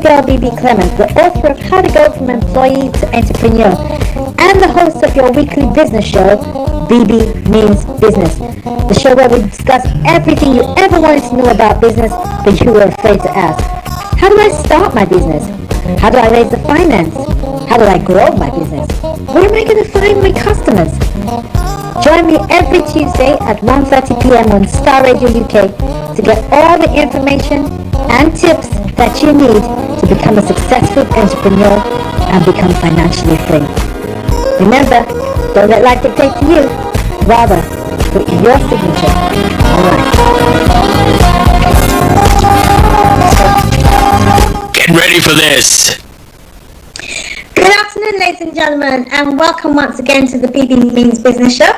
girl, Bebe Clement, the author of How to Go from Employee to Entrepreneur, and the host of your weekly business show, Bebe Means Business, the show where we discuss everything you ever wanted to know about business, but you were afraid to ask. How do I start my business? How do I raise the finance? How do I grow my business? Where am I going to find my customers? Join me every Tuesday at 1:30 p.m. on Star Radio UK to get all the information and tips that you need to become a successful entrepreneur and become financially free. Remember, don't let life dictate to you. Rather, put your signature on life. Get ready for this. Good afternoon, ladies and gentlemen, and welcome once again to the Bebe Means Business Show.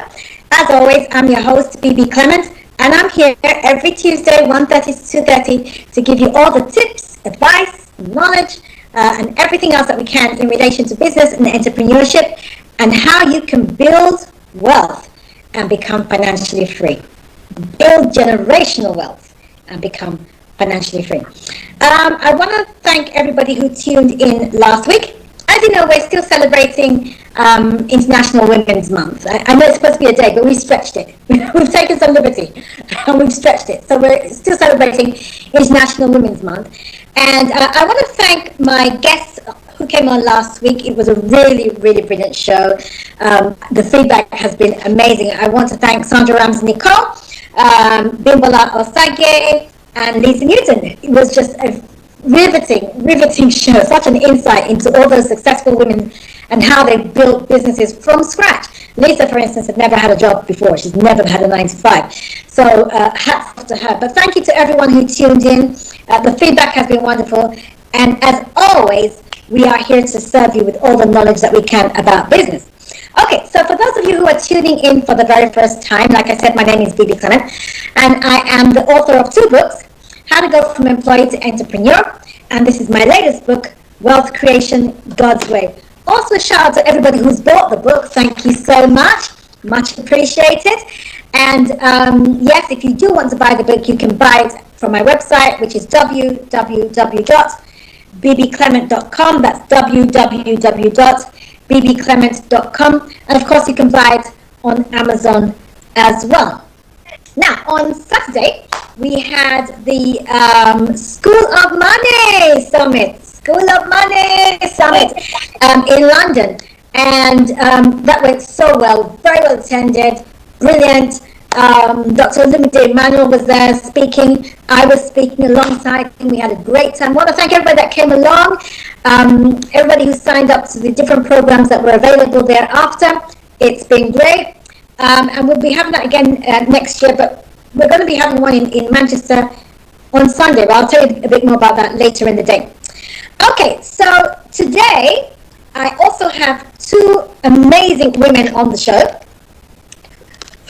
As always, I'm your host, Bebe Clement, and I'm here every Tuesday, 1:30 to 2:30, to give you all the tips, advice, knowledge, and everything else that we can in relation to business and entrepreneurship, and how you can build wealth and become financially free. Build generational wealth and become financially free. I want to thank everybody who tuned in last week. As you know, we're still celebrating International Women's Month. I know it's supposed to be a day, but we stretched it. We've taken some liberty and we've stretched it. So we're still celebrating International Women's Month. And I want to thank my guests who came on last week. It was a really, really brilliant show. The feedback has been amazing. I want to thank Sandra Ramsey-Nicole, Bimbola Osage, and Lisa Newton. It was just a riveting show, such an insight into all those successful women and how they built businesses from scratch. Lisa, for instance, had never had a job before. She's never had a 9-to-5. So hats off to her. But thank you to everyone who tuned in. The feedback has been wonderful. And as always, we are here to serve you with all the knowledge that we can about business. Okay, so for those of you who are tuning in for the very first time, like I said, my name is Bebe Clement, and I am the author of 2 books, How to Go from Employee to Entrepreneur, and this is my latest book, Wealth Creation God's Way. Also, a shout out to everybody who's bought the book. Thank you so much appreciated. And yes, if you do want to buy the book, you can buy it from my website, which is www.bbclement.com. That's www.bbclement.com, and of course you can buy it on Amazon as well. Now, on Saturday, we had the School of Money Summit in London, and that went so well, very well attended, brilliant. Dr. Olumide Emmanuel was there speaking. I was speaking alongside him. We had a great time. I want to thank everybody that came along, everybody who signed up to the different programs that were available thereafter. It's been great. And we'll be having that again next year, but we're going to be having one in Manchester on Sunday, but I'll tell you a bit more about that later in the day. Okay, so today I also have 2 amazing women on the show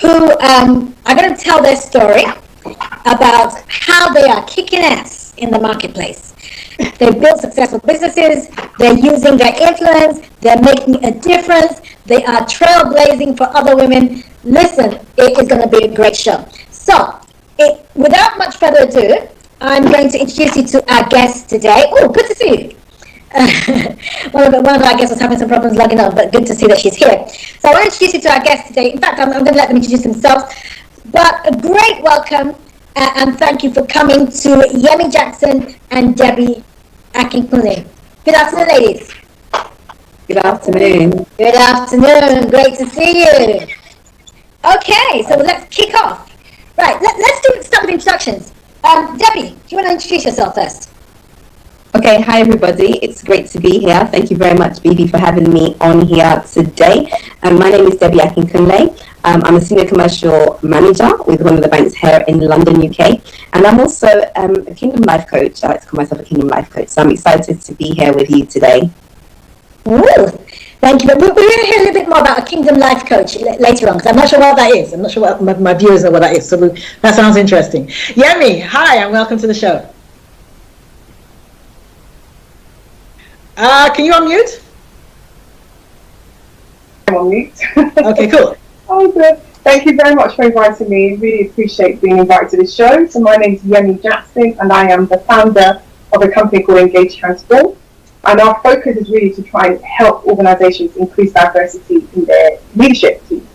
who are going to tell their story about how they are kicking ass in the marketplace. They built successful businesses, they're using their influence, they're making a difference, they are trailblazing for other women. Listen, it is going to be a great show. So, without much further ado, I'm going to introduce you to our guest today. Oh, good to see you. One of our guests was having some problems logging on, but good to see that she's here. So I want to introduce you to our guest today. In fact, I'm going to let them introduce themselves. But a great welcome and thank you for coming to Yemi Jackson and Debbie Akinkunle. Good afternoon, ladies. Good afternoon. Good afternoon. Great to see you. Okay, so let's kick off. Right, let's start with introductions. Debbie, do you want to introduce yourself first? Okay, hi everybody. It's great to be here. Thank you very much, Bebe, for having me on here today. My name is Debbie Akinkunle. I'm a senior commercial manager with one of the banks here in London, UK. And I'm also a Kingdom Life coach. I like to call myself a Kingdom Life coach. So I'm excited to be here with you today. Ooh, thank you. But we're going to hear a little bit more about a Kingdom Life coach later on, because I'm not sure what that is. I'm not sure what my viewers know what that is. So that sounds interesting. Yemi, hi, and welcome to the show. Can you unmute? I'm on mute. Okay, cool. Oh, good. Thank you very much for inviting me. Really appreciate being invited to the show. So my name is Yemi Jackson, and I am the founder of a company called Engage Transform. And our focus is really to try and help organizations increase diversity in their leadership teams.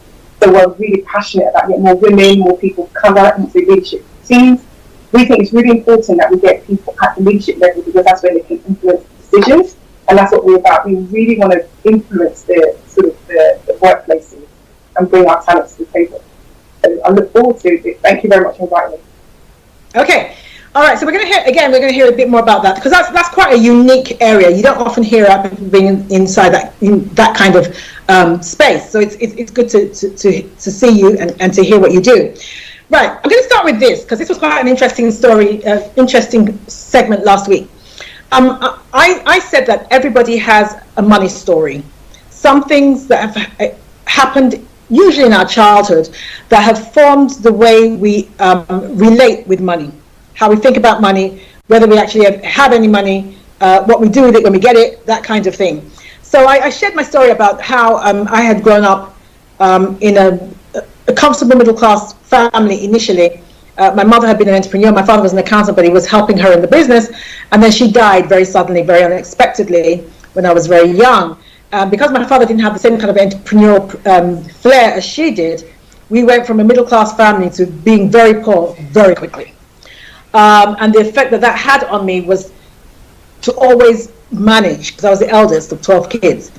So we're really passionate about getting more women, more people of colour into leadership teams. We think it's really important that we get people at the leadership level because that's where they can influence decisions. And that's what we're about. We really want to influence the workplaces and bring our talents to the table. So I look forward to it. Thank you very much for inviting me. Okay. All right, so we're going to hear a bit more about that because that's quite a unique area. You don't often hear about people being inside that kind of space. So it's good to see you and to hear what you do. Right, I'm going to start with this because this was quite an interesting story, interesting segment last week. I said that everybody has a money story. Some things that have happened usually in our childhood that have formed the way we relate with money. How we think about money, whether we actually have any money, what we do with it when we get it, that kind of thing. So I shared my story about how I had grown up in a comfortable middle-class family initially. My mother had been an entrepreneur, my father was an accountant, but he was helping her in the business, and then she died very suddenly, very unexpectedly, when I was very young. Because my father didn't have the same kind of entrepreneurial flair as she did, we went from a middle-class family to being very poor very quickly. And the effect that had on me was to always manage, because I was the eldest of 12 kids,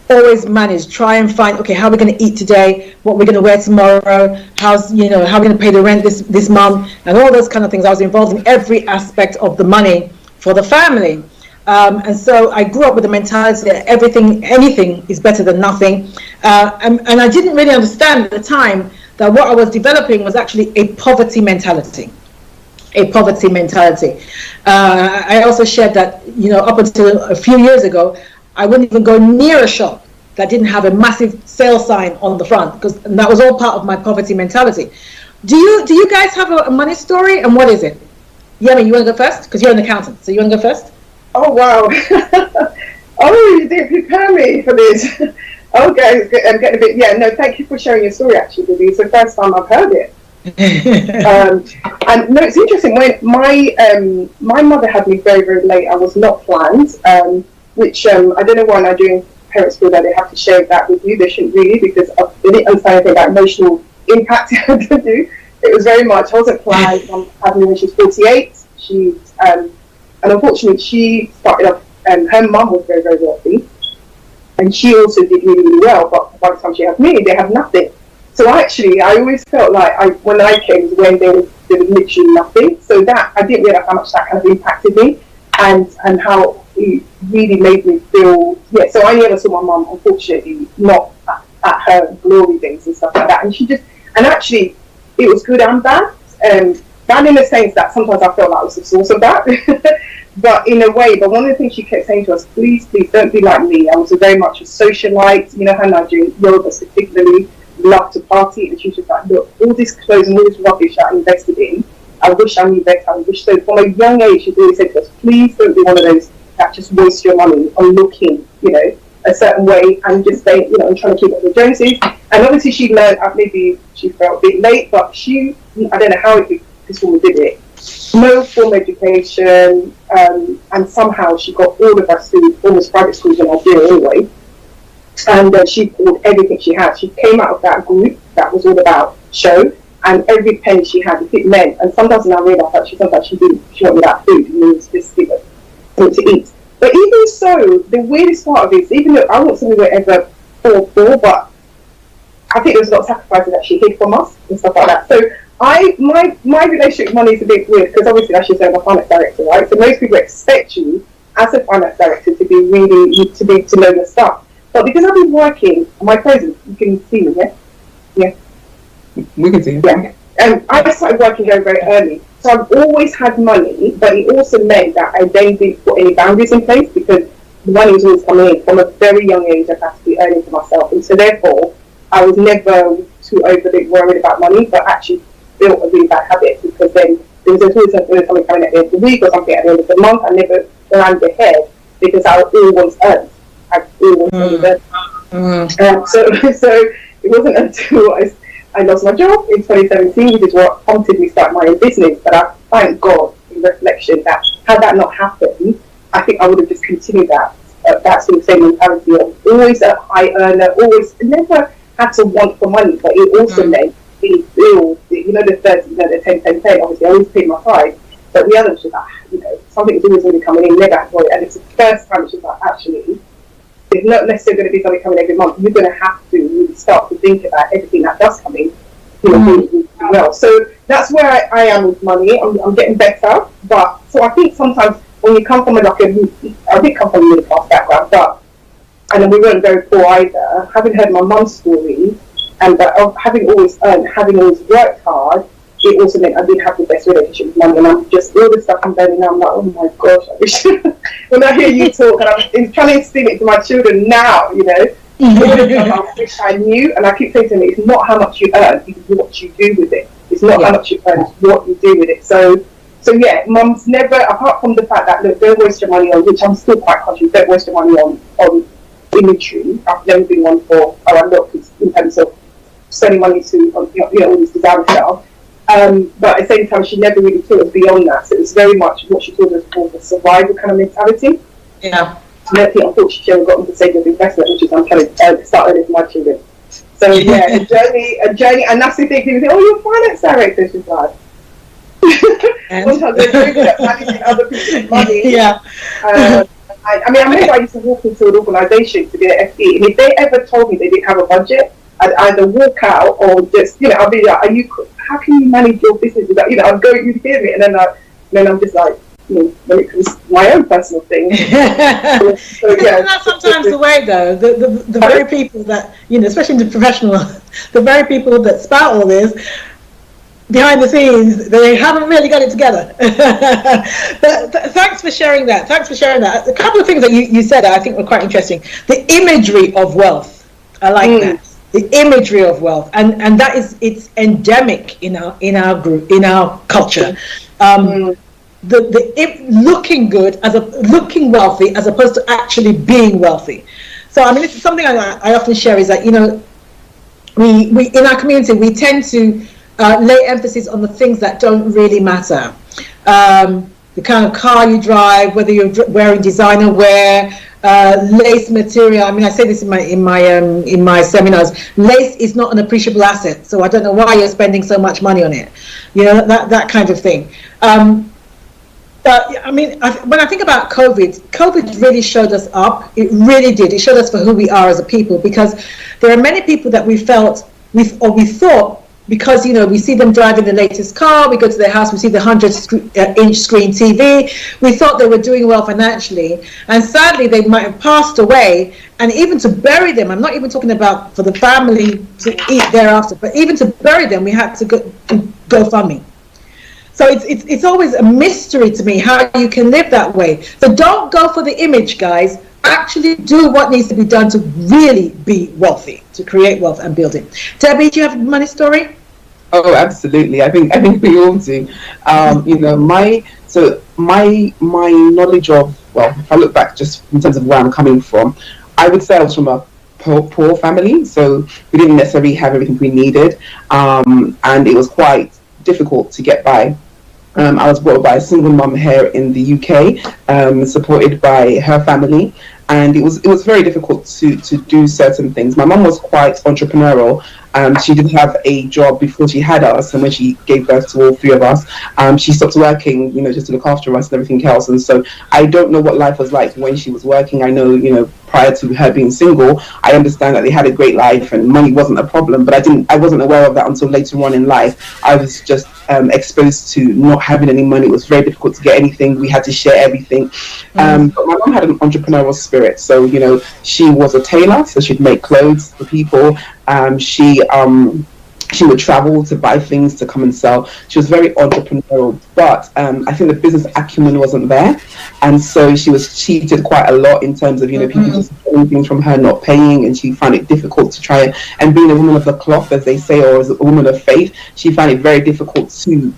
always manage, try and find, okay, how are we going to eat today, what we're going to wear tomorrow, how are we going to pay the rent this month, and all those kind of things. I was involved in every aspect of the money for the family. And so I grew up with the mentality that anything is better than nothing. And I didn't really understand at the time that what I was developing was actually a poverty mentality. I also shared that, up until a few years ago, I wouldn't even go near a shop that didn't have a massive sale sign on the front, because that was all part of my poverty mentality. Do you guys have a money story, and what is it? Yemi, you want to go first? Because you're an accountant, so you want to go first? Oh, wow. Oh, you didn't prepare me for this. Okay, I'm getting a bit, thank you for sharing your story, actually, Bebe. It's the first time I've heard it. And no, it's interesting. When my mother had me very, very late, I was not planned, which I don't know why Nigerian parents feel that they have to share that with you. They shouldn't really, because they didn't understand anything about emotional impact it had to do. It was very much, I wasn't planned. Mom had me when she was 48. And unfortunately, she started off, her mum was very, very wealthy, and she also did really, really well. But by the time she had me, they had nothing. So I always felt like when I came was when there was literally nothing. So that I didn't realize how much that kind of impacted me, and how it really made me feel. Yeah. So I never saw my mum, unfortunately, not at her glory days and stuff like that. And actually, it was good and bad. Bad in the sense that sometimes I felt like I was the source of that. But in a way, but one of the things she kept saying to us, please don't be like me. I was very much a socialite, how Nigerian Yorubas particularly love to party, and she was just like, look, all this clothes and all this rubbish I invested in, I wish I knew better. I wish so. From a young age, she always said to us, please don't be one of those that just waste your money on looking, a certain way and just stay, and trying to keep up with the Joneses. And obviously she learned, maybe she felt a bit late, but I don't know how this woman did it. No formal education, and somehow she got all of us through almost private schools in Nigeria anyway. And she poured everything she had. She came out of that group that was all about show, and every penny she had, if it meant, and sometimes when I realised that sometimes she went without food, and it was just something to eat. But even so, the weirdest part of it is, even though I wasn't something we were ever poor, but I think there was a lot of sacrifices that she hid from us and stuff like that. So my relationship with money is a bit weird, because obviously, as you said, I'm a finance director, right? So most people expect you as a finance director to be really to know your stuff. But because I've been working, am I present? You can see me, yeah? Yeah. We can see you. Yeah. I started working very, very early. So I've always had money, but it also meant that I then didn't put any boundaries in place, because the money was always coming in. From a very young age, I had to be earning for myself. And so therefore, I was never too overly worried about money, but actually built a really bad habit, because then there was always something coming at the end of the week or something at the end of the month. I never planned ahead, because I always earned. So it wasn't until I lost my job in 2017, which is what prompted me to start my own business. But I thank God in reflection that had that not happened, I think I would have just continued that sort of same mentality of always a high earner, always never had to want for money, but it also meant being billed, the 30, the 10, 10, 10, obviously I always paid my price, but the other was just like, something was always going to come in, never had to worry, and it's the first time it's just like, actually, there's not necessarily going to be something coming every month, you're going to have to really start to think about everything that does come in, really well. So that's where I am with money. I'm getting better, but so I think sometimes when you come from I did come from a middle class background, and then we weren't very poor either. Having heard my mum's story, and having always earned, having always worked hard, it also meant I didn't have the best relationship with money. And I'm just all the stuff I'm learning now. I'm like, oh my gosh, I wish. When I hear you talk, and I'm trying to instill it to my children now, I wish I knew. And I keep saying to them, it's not how much you earn, it's what you do with it. It's not how much you earn, it's what you do with it. So yeah, mum's never, apart from the fact that, look, don't waste your money on, which I'm still quite conscious, don't waste your money on imagery. I've never been one for, look, in terms of spending money to, all these designer stuff. But at the same time, she never really taught us beyond that. So it was very much what she taught us called the survival kind of mentality. Yeah. And I think, unfortunately, she never got into stage of investment, which is I'm trying to start earning for my children. So yeah, a journey, and that's the thing. People say, "Oh, you're a finance director." She's like, sometimes they're very good at managing other people's money. Yeah. I remember I used to walk into an organisation to be an FD, and if they ever told me they didn't have a budget, I'd either walk out or just, I'd be like, how can you manage your business without, I'd go, you'd hear me, and then I'm just like, when it comes to my own personal thing. So, Isn't that sometimes the way, though? The very people that, especially in the professional, the very people that spout all this, behind the scenes, they haven't really got it together. But thanks for sharing that. A couple of things that you said that I think were quite interesting. The imagery of wealth. I like that. The imagery of wealth, and that it's endemic in our group, in our culture. Looking good looking wealthy as opposed to actually being wealthy. So this is something I often share, is that we in our community we tend to lay emphasis on the things that don't really matter. The kind of car you drive, whether you're wearing designer wear, lace material. I say this in my seminars. Lace is not an appreciable asset, so I don't know why you're spending so much money on it. That kind of thing. But when I think about COVID really showed us up. It really did. It showed us for who we are as a people, because there are many people that we thought, because we see them driving the latest car, we go to their house, we see the 100-inch screen TV, we thought they were doing well financially, and sadly they might have passed away, and even to bury them, I'm not even talking about for the family to eat thereafter, but even to bury them we had to go GoFundMe. So it's always a mystery to me how you can live that way. So don't go for the image, guys. Actually do what needs to be done to really be wealthy, to create wealth and build it. Debbie, do you have a money story? Oh, absolutely. I think we all do. My knowledge of, well, if I look back just in terms of where I'm coming from, I would say I was from a poor family, so we didn't necessarily have everything we needed, and it was quite difficult to get by. I was brought up by a single mum here in the UK, supported by her family, and it was very difficult to do certain things. My mum was quite entrepreneurial. She did have a job before she had us, and when she gave birth to all three of us, she stopped working, just to look after us and everything else. And so I don't know what life was like when she was working. I know, prior to her being single, I understand that they had a great life and money wasn't a problem, but I wasn't aware of that until later on in life. I was just exposed to not having any money. It was very difficult to get anything. We had to share everything. But my mom had an entrepreneurial spirit. So, she was a tailor, so she'd make clothes for people. She would travel to buy things to come and sell. She was very entrepreneurial, but I think the business acumen wasn't there, and so she was cheated quite a lot in terms of people just getting things from her, not paying, and she found it difficult to try and being a woman of the cloth, as they say, or as a woman of faith. She found it very difficult to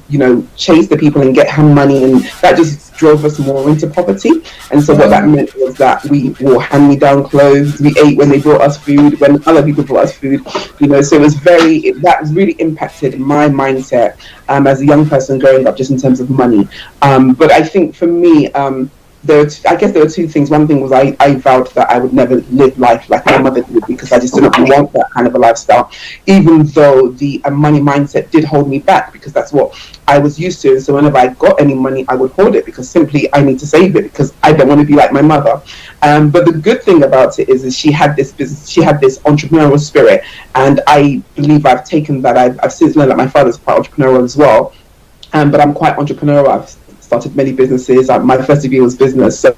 chase the people and get her money, and that just drove us more into poverty. And so what that meant was that we wore hand-me-down clothes, we ate when they brought us food, when other people brought us food, so it was that really impacted my mindset as a young person growing up, just in terms of money. But I think for me, I guess there were two things. One thing was I vowed that I would never live life like my mother did, because I just didn't want that kind of a lifestyle, even though the money mindset did hold me back, because that's what I was used to. So whenever I got any money, I would hoard it, because simply I need to save it, because I don't want to be like my mother. But the good thing about it is she had this business, she had this entrepreneurial spirit, and I believe I've taken that. I've since learned that my father's quite entrepreneurial as well, but I'm quite entrepreneurial. I've started many businesses. My first degree was business, so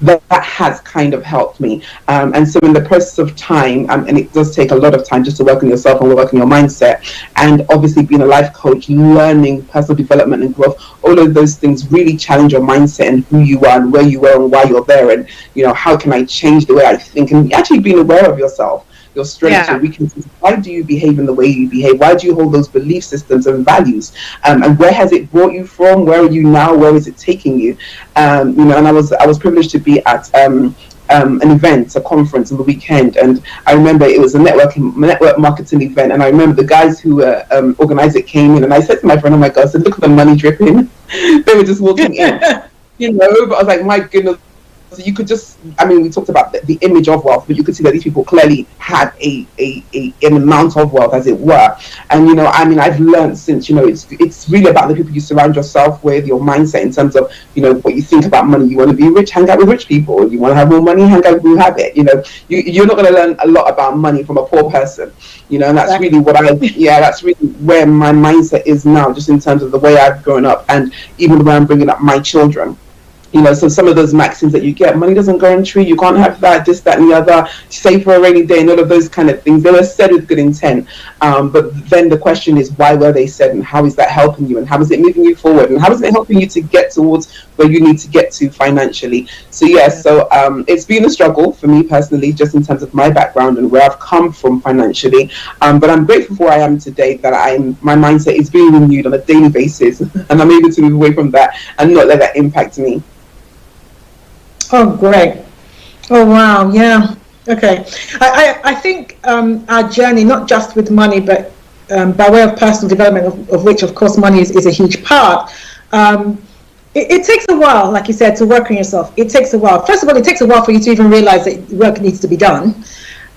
that has kind of helped me. And so in the process of time, and it does take a lot of time just to work on yourself and work on your mindset, and obviously being a life coach, learning personal development and growth, all of those things really challenge your mindset and who you are and where you were and why you're there, and how can I change the way I think, and actually being aware of yourself, your strengths, your weaknesses. Why do you behave in the way you behave? Why do you hold those belief systems and values? And where has it brought you from? Where are you now? Where is it taking you? And I was privileged to be at an event, a conference on the weekend, and I remember it was a network marketing event, and I remember the guys who organized it came in, and I said to my friend, "Oh my God!" I said, "Look at the money dripping." They were just walking in, but I was like, "My goodness." So you could just, we talked about the image of wealth, but you could see that these people clearly had an amount of wealth, as it were. And, I've learned since, it's really about the people you surround yourself with, your mindset in terms of, what you think about money. You want to be rich, hang out with rich people. You want to have more money, hang out with people who have it. You're not going to learn a lot about money from a poor person, and that's really that's really where my mindset is now, just in terms of the way I've grown up, and even the way I'm bringing up my children. So some of those maxims that you get, money doesn't grow on a tree, you can't have that, this, that, and the other, save for a rainy day, and all of those kind of things, they were said with good intent. But then the question is, why were they said, and how is that helping you, and how is it moving you forward, and how is it helping you to get towards where you need to get to financially? So it's been a struggle for me personally, just in terms of my background and where I've come from financially. But I'm grateful for where I am today, that my mindset is being renewed on a daily basis, and I'm able to move away from that and not let that impact me. Oh, great. Oh, wow. Yeah. Okay. I think our journey, not just with money, but by way of personal development, of which, of course, money is a huge part. It takes a while, like you said, to work on yourself. It takes a while. First of all, it takes a while for you to even realize that work needs to be done,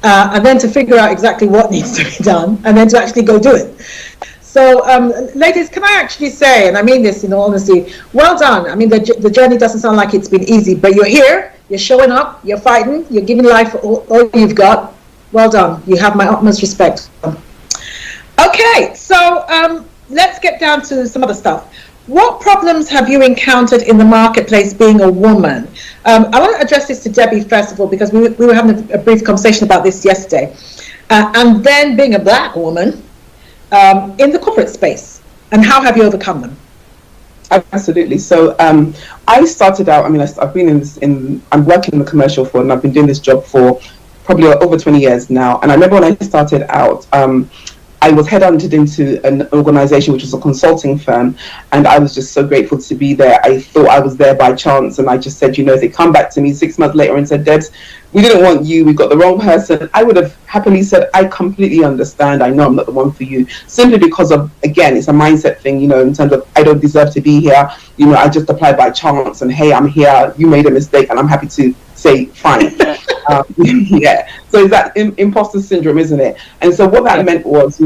and then to figure out exactly what needs to be done, and then to actually go do it. So, ladies, can I actually say, and I mean this in all honesty, well done. The journey doesn't sound like it's been easy, but you're here, you're showing up, you're fighting, you're giving life all you've got. Well done. You have my utmost respect. Okay, so let's get down to some other stuff. What problems have you encountered in the marketplace being a woman? I want to address this to Debbie first of all, because we were having a brief conversation about this yesterday. And then being a black woman, in the corporate space, and how have you overcome them? Absolutely. So I started out, I've been I'm working in the commercial field, and I've been doing this job for probably over 20 years now. And I remember when I started out, I was headhunted into an organization which was a consulting firm, and I was just so grateful to be there. I thought I was there by chance, and I just said, if they come back to me 6 months later and said, "Debs, we didn't want you, we got the wrong person," I would have happily said, "I completely understand, I know I'm not the one for you," simply because of, again, it's a mindset thing, in terms of I don't deserve to be here, I just applied by chance, and hey, I'm here, you made a mistake, and I'm happy to say fine. So it's that imposter syndrome, isn't it? And so what that meant was,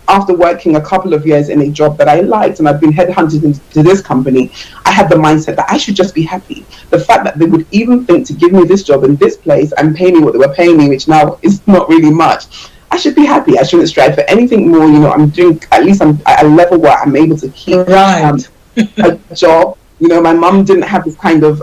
after working a couple of years in a job that I liked, and I've been headhunted into this company, I had the mindset that I should just be happy. The fact that they would even think to give me this job in this place and pay me what they were paying me, which now is not really much, I should be happy. I shouldn't strive for anything more. I'm doing, at least I'm at a level where I'm able to keep a job. My mum didn't have this kind of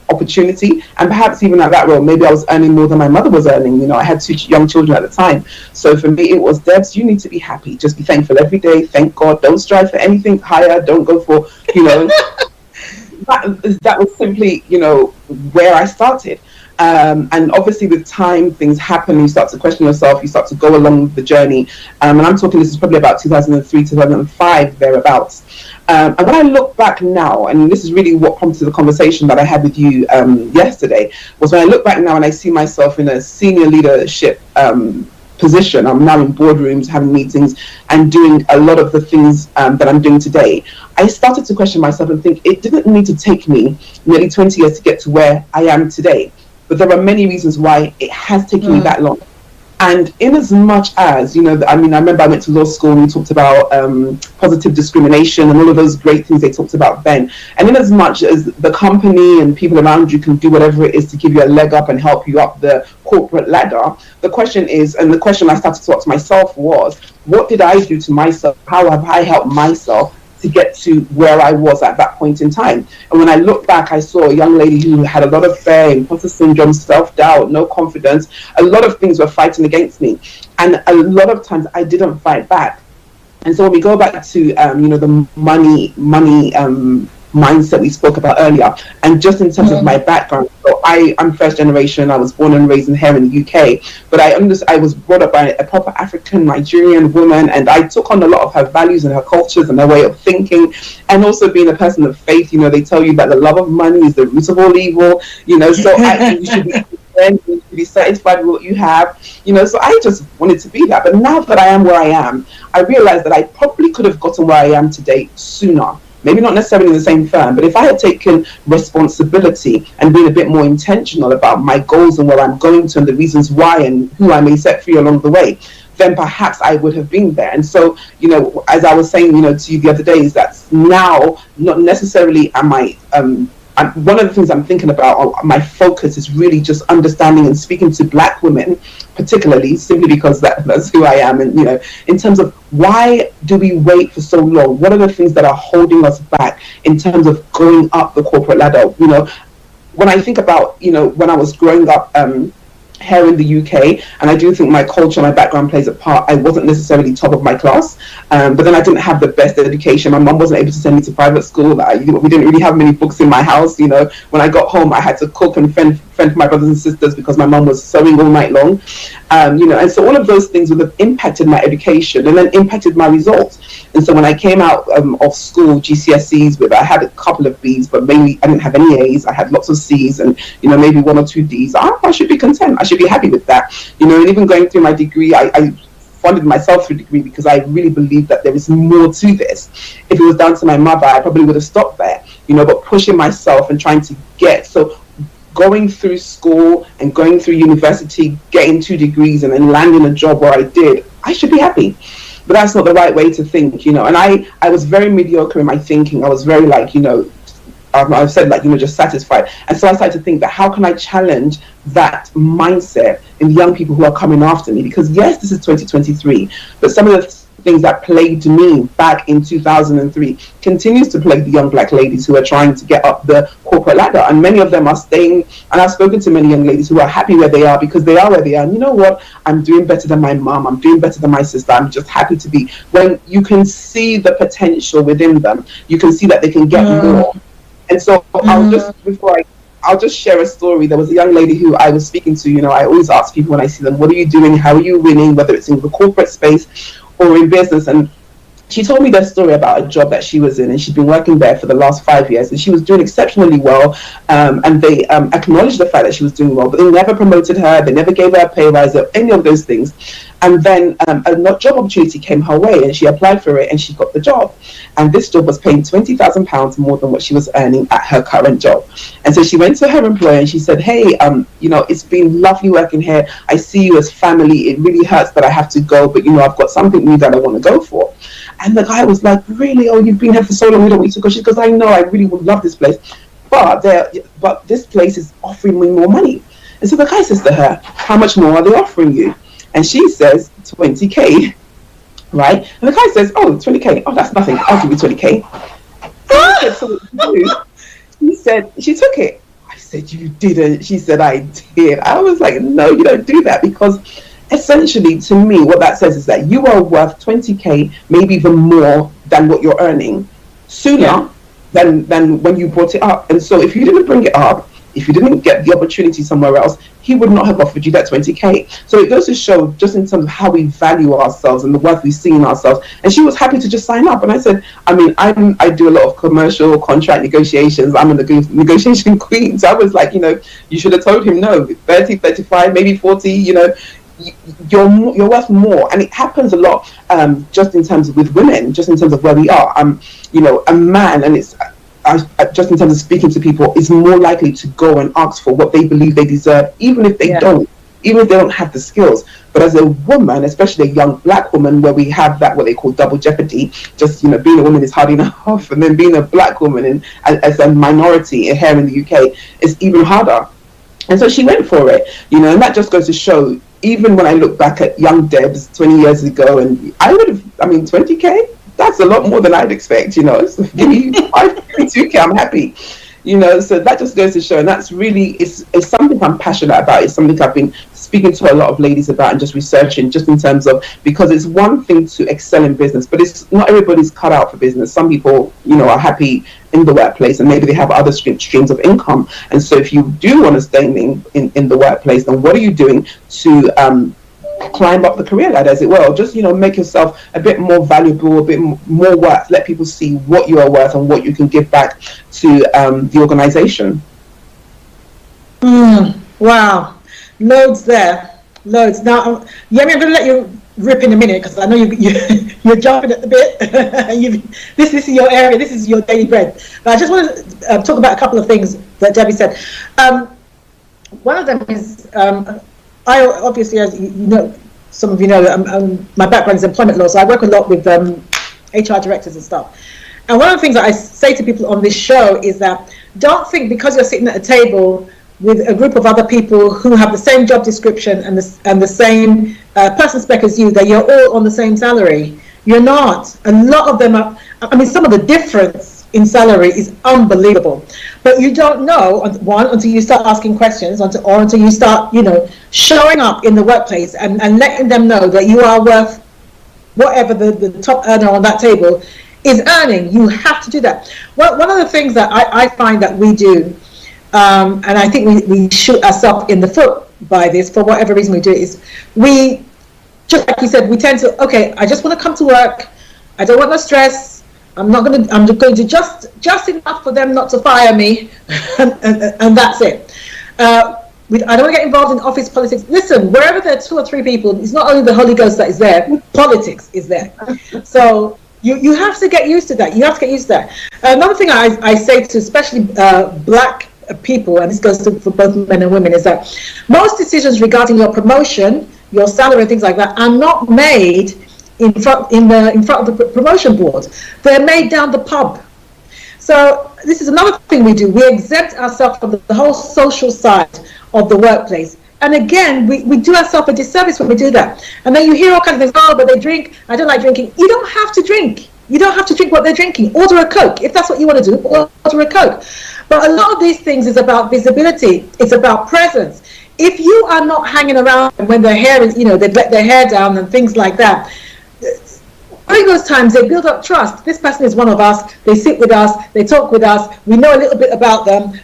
opportunity, and perhaps even at that role, maybe I was earning more than my mother was earning. I had 2 young children at the time. So for me, it was, Debs, you need to be happy. Just be thankful every day. Thank God. Don't strive for anything higher. Don't go for, that was simply, where I started. And obviously with time, things happen, you start to question yourself, you start to go along the journey. And I'm talking, this is probably about 2003, 2005, thereabouts. And when I look back now, and this is really what prompted the conversation that I had with you yesterday, was when I look back now and I see myself in a senior leadership position. I'm now in boardrooms, having meetings, and doing a lot of the things that I'm doing today. I started to question myself and think it didn't need to take me nearly 20 years to get to where I am today. But there are many reasons why it has taken me that long. And in as much as, you know, I mean, I remember I went to law school and we talked about positive discrimination and all of those great things they talked about then. And in as much as the company and people around you can do whatever it is to give you a leg up and help you up the corporate ladder, the question is, and the question I started to ask myself was, what did I do to myself? How have I helped myself to get to where I was at that point in time? And when I look back, I saw a young lady who had a lot of fear, imposter syndrome, self-doubt, no confidence. A lot of things were fighting against me. And a lot of times I didn't fight back. And so when we go back to, you know, the money mindset we spoke about earlier, and just in terms of my background, so I'm first generation. I was born and raised here in the UK, but I was brought up by a proper African Nigerian woman, and I took on a lot of her values and her cultures and her way of thinking, and also being a person of faith. You know, they tell you that the love of money is the root of all evil, you know, so you should be you should be satisfied with what you have, you know. So I just wanted to be that. But now that I am where I am, I realize that I probably could have gotten where I am today sooner. Maybe not necessarily in the same firm, but if I had taken responsibility and been a bit more intentional about my goals and where I'm going to and the reasons why and who I may set free along the way, then perhaps I would have been there. And so, you know, as I was saying, you know, to you the other day, is that now not necessarily am I one of the things I'm thinking about, or my focus is really just understanding and speaking to Black women, particularly, simply because that's who I am. And, you know, in terms of why do we wait for so long? What are the things that are holding us back in terms of going up the corporate ladder? You know, when I think about, you know, when I was growing up, here in the UK, and I do think my culture, my background plays a part. I wasn't necessarily top of my class, but then I didn't have the best education. My mum wasn't able to send me to private school. We didn't really have many books in my house. You know, when I got home, I had to cook and fend for my brothers and sisters because my mum was sewing all night long. You know, and so all of those things would have impacted my education and then impacted my results. And so when I came out of school, GCSEs, I had a couple of B's, but mainly I didn't have any A's. I had lots of C's and, you know, maybe 1 or 2 D's. I should be content. I should be happy with that. You know, and even going through my degree, I funded myself through degree because I really believed that there was more to this. If it was down to my mother, I probably would have stopped there, you know, but pushing myself and trying to get, so going through school and going through university, getting 2 degrees and then landing a job where I did, I should be happy. But that's not the right way to think, you know. And I was very mediocre in my thinking. I was very like, you know, I've said like, you know, just satisfied. And so I started to think that how can I challenge that mindset in young people who are coming after me? Because yes, this is 2023, but some of the things that plagued me back in 2003 continues to plague the young Black ladies who are trying to get up the corporate ladder, and many of them are staying. And I've spoken to many young ladies who are happy where they are because they are where they are. And you know what? I'm doing better than my mom. I'm doing better than my sister. I'm just happy to be. When you can see the potential within them, you can see that they can get more. And so I'll just share a story. There was a young lady who I was speaking to. You know, I always ask people when I see them, what are you doing? How are you winning? Whether it's in the corporate space or in business. And she told me that story about a job that she was in, and she'd been working there for the last 5 years, and she was doing exceptionally well, and they acknowledged the fact that she was doing well, but they never promoted her, they never gave her a pay rise or any of those things. And then a job opportunity came her way, and she applied for it, and she got the job. And this job was paying £20,000 more than what she was earning at her current job. And so she went to her employer and she said, hey, you know, it's been lovely working here. I see you as family. It really hurts that I have to go, but, you know, I've got something new that I want to go for. And the guy was like, really? Oh, you've been here for so long, you don't want me to go? She goes, I know, I really would love this place, but this place is offering me more money. And so the guy says to her, how much more are they offering you? And she says 20K, right? And the guy says, oh, 20K. Oh, that's nothing. I'll give you 20K. He said, she took it. I said, you didn't. She said, I did. I was like, no, you don't do that, because essentially, to me, what that says is that you are worth 20K, maybe even more than what you're earning, sooner than when you brought it up. And so if you didn't bring it up, if you didn't get the opportunity somewhere else, he would not have offered you that 20K. So it goes to show just in terms of how we value ourselves and the worth we see in ourselves. And she was happy to just sign up. And I said, I mean, I do a lot of commercial contract negotiations. I'm a negotiation queen. So I was like, you should have told him no, 30, 35, maybe 40, you're worth more. And it happens a lot just in terms of with women, just in terms of where we are. A man, and it's just in terms of speaking to people, is more likely to go and ask for what they believe they deserve, even if they don't have the skills. But as a woman, especially a young black woman, where we have that what they call double jeopardy, just being a woman is hard enough, and then being a black woman and as a minority here in the UK is even harder. And so she went for it, and that just goes to show, even when I look back at young Debs 20 years ago, and 20K, that's a lot more than I'd expect, so give me 2K, I'm happy. So that just goes to show, and that's really, it's something I'm passionate about. It's something I've been speaking to a lot of ladies about and just researching, just in terms of, because it's one thing to excel in business, but it's not everybody's cut out for business. Some people, are happy in the workplace, and maybe they have other streams of income. And so if you do want to stay in the workplace, then what are you doing to climb up the career ladder, as it were? Just make yourself a bit more valuable, a bit more worth. Let people see what you are worth and what you can give back to the organization. Wow, loads there, loads. Now, Yemi, I'm going to let you rip in a minute, because I know you're jumping at the bit. This is your area, this is your daily bread. But I just want to talk about a couple of things that Debbie said. One of them is, I obviously, as some of you know, my background is employment law, so I work a lot with HR directors and stuff. And one of the things that I say to people on this show is that don't think because you're sitting at a table with a group of other people who have the same job description and the same person spec as you, that you're all on the same salary. You're not. A lot of them are. Some of the difference in salary is unbelievable, but you don't know, one, until you start asking questions, or until you start showing up in the workplace and letting them know that you are worth whatever the top earner on that table is earning. You have to do that. Well, one of the things that I find that we do, and I think we shoot ourselves in the foot by this, for whatever reason we do it, is we, just like you said, we tend to, okay, I just want to come to work, I don't want no stress, I'm going to just enough for them not to fire me, and that's it. I don't want to get involved in office politics. Listen, wherever there are 2 or 3 people, it's not only the Holy Ghost that is there, politics is there. So you have to get used to that. You have to get used to that. Another thing I say to especially black people, and this goes for both men and women, is that most decisions regarding your promotion, your salary and things like that are not made in front of the promotion board. They're made down the pub. So this is another thing we do. We exempt ourselves from the whole social side of the workplace. And again, we do ourselves a disservice when we do that. And then you hear all kinds of things, oh, but they drink, I don't like drinking. You don't have to drink. You don't have to drink what they're drinking. Order a Coke. If that's what you want to do, order a Coke. But a lot of these things is about visibility. It's about presence. If you are not hanging around when their hair is, they've let their hair down and things like that, during those times, they build up trust. This person is one of us. They sit with us. They talk with us. We know a little bit about them.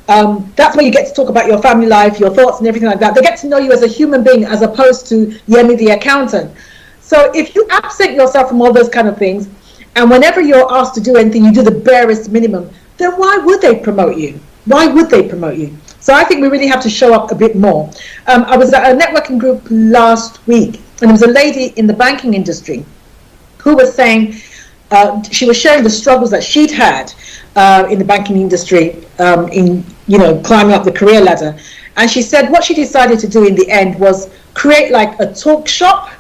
That's where you get to talk about your family life, your thoughts and everything like that. They get to know you as a human being as opposed to Yemi the accountant. So if you absent yourself from all those kind of things, and whenever you're asked to do anything, you do the barest minimum, then why would they promote you? Why would they promote you? So I think we really have to show up a bit more. I was at a networking group last week, and there was a lady in the banking industry who was saying, she was sharing the struggles that she'd had in the banking industry in climbing up the career ladder. And she said what she decided to do in the end was create like a talk shop,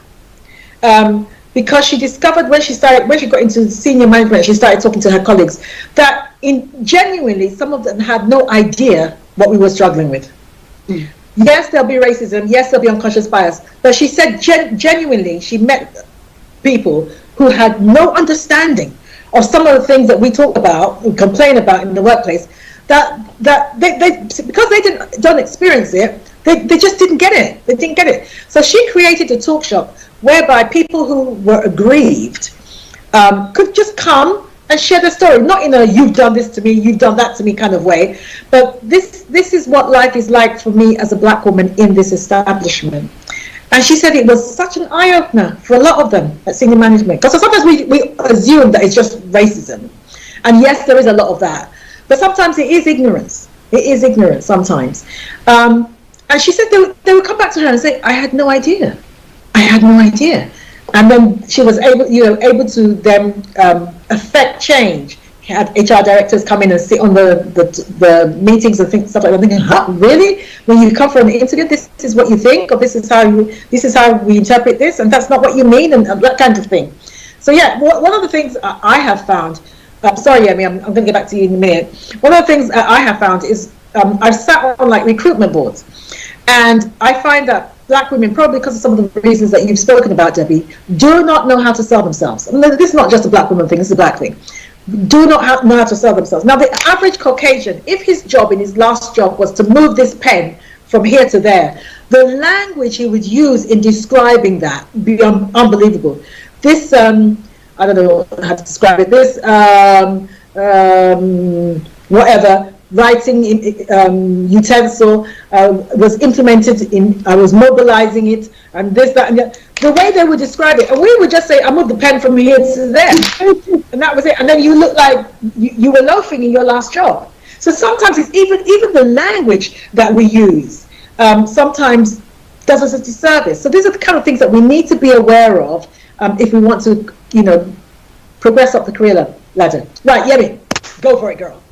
because she discovered when she got into senior management, she started talking to her colleagues, that genuinely some of them had no idea what we were struggling with. Yes, there'll be racism, yes, there'll be unconscious bias, but she said genuinely she met people who had no understanding of some of the things that we talk about and complain about in the workplace, that they because they don't experience it, they just didn't get it. They didn't get it. So she created a talk shop whereby people who were aggrieved could just come, and share the story, not in a "you've done this to me, you've done that to me" kind of way, but this is what life is like for me as a black woman in this establishment. And she said it was such an eye-opener for a lot of them at senior management, because sometimes we assume that it's just racism, and yes, there is a lot of that, but sometimes it is ignorance. It is ignorance sometimes. And she said they would come back to her and say, "I had no idea. I had no idea." And then she was able to then affect change. She had HR directors come in and sit on the meetings and stuff like that. I'm thinking, huh, really? When you come for an interview, this is what you think, or this is how we interpret this, and that's not what you mean, and that kind of thing. So yeah, one of the things I have found. Sorry, Yemi, I'm going to get back to you in a minute. One of the things I have found is I've sat on like recruitment boards, and I find that black women, probably because of some of the reasons that you've spoken about, Debbie, do not know how to sell themselves. And this is not just a black woman thing, it's a black thing. Do not know how to sell themselves. Now, the average Caucasian, if his job in his last job was to move this pen from here to there, the language he would use in describing that would be unbelievable. This, I don't know how to describe it, this, whatever, writing utensil was implemented in, I was mobilizing it, and this, that, and that. The way they would describe it, and we would just say, I moved the pen from here to there, and that was it. And then you look like you were loafing in your last job. So sometimes it's even the language that we use sometimes does us a disservice. So these are the kind of things that we need to be aware of if we want to, progress up the career ladder. Right, Yemi, go for it, girl.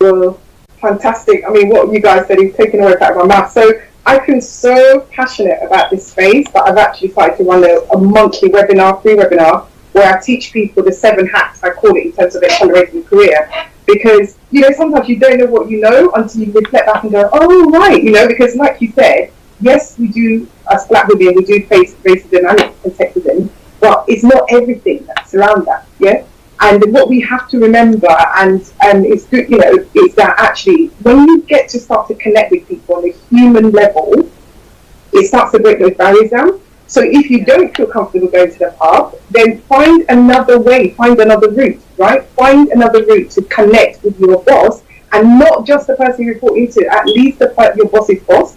Well, fantastic. I mean, what you guys said is taken away out of my mouth. So I've been so passionate about this space that I've actually started to run a monthly webinar, free webinar, where I teach people the 7 hacks, I call it, in terms of accelerating the career. Because, sometimes you don't know what you know until you reflect back and go, oh, right, because like you said, yes, we do, as black women, we do face racism and sexism, but it's not everything that's around that, yeah? And what we have to remember, and it's good, is that actually when you get to start to connect with people on a human level, it starts to break those barriers down. So if you don't feel comfortable going to the pub, then find another way, find another route, right? Find another route to connect with your boss, and not just the person you report into, at least your boss's boss.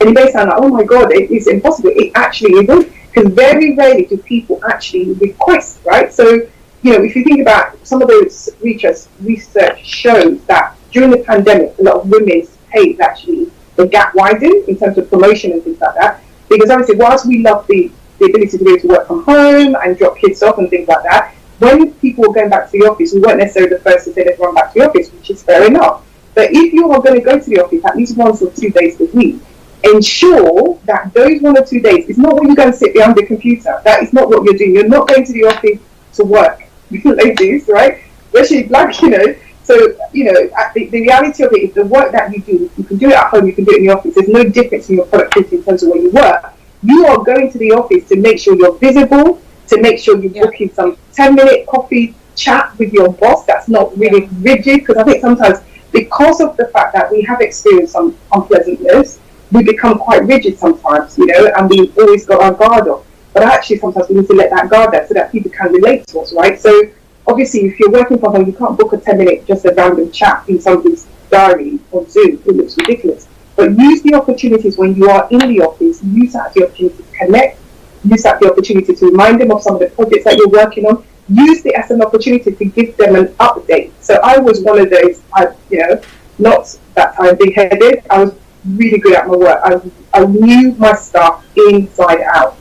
And it may sound like, oh my God, it's impossible. It actually isn't, because very rarely do people actually request, right? So, if you think about some of those research shows that during the pandemic, a lot of women's pay actually, the gap widened in terms of promotion and things like that. Because obviously, whilst we love the ability to be able to work from home and drop kids off and things like that, when people were going back to the office, we weren't necessarily the first to say let's run back to the office, which is fair enough. But if you are going to go to the office at least 1 or 2 days a week, ensure that those 1 or 2 days is not when you go and sit behind the computer. That is not what you're doing. You're not going to the office to work. Ladies, right? Especially black, So, the reality of it is the work that you do, you can do it at home, you can do it in the office. There's no difference in your productivity in terms of where you work. You are going to the office to make sure you're visible, to make sure you book in some 10-minute coffee chat with your boss that's not really rigid. Because I think sometimes, because of the fact that we have experienced some unpleasantness, we become quite rigid sometimes, and we always got our guard up. But actually, sometimes we need to let that guard down so that people can relate to us, right? So, obviously, if you're working from home, you can't book a 10-minute, just a random chat in somebody's diary on Zoom. It looks ridiculous. But use the opportunities when you are in the office. Use that as the opportunity to connect. Use that as the opportunity to remind them of some of the projects that you're working on. Use it as an opportunity to give them an update. So I was one of those, not that time big-headed. I was really good at my work. I knew my stuff inside out.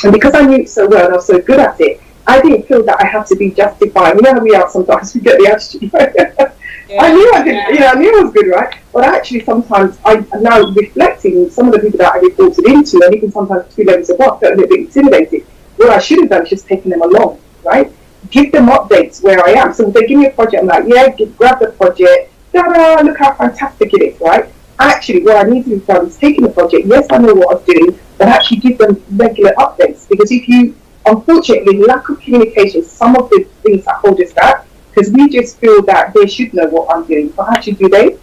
And because I knew it so well and I was so good at it, I didn't feel that I had to be justified. You know how we are sometimes, we get the attitude. I knew I did, I knew I was good, right? But actually sometimes, I'm now reflecting some of the people that I reported into, and even sometimes 2 levels above, felt a little bit intimidated. What I should have done is just taken them along, right? Give them updates where I am. So if they give me a project, I'm like, grab the project, ta-da, look how fantastic it is, right? Actually, what I need to do is taking the project, yes, I know what I'm doing, but actually give them regular updates. Because if you, unfortunately, lack of communication, some of the things that hold us back, because we just feel that they should know what I'm doing, but actually do they?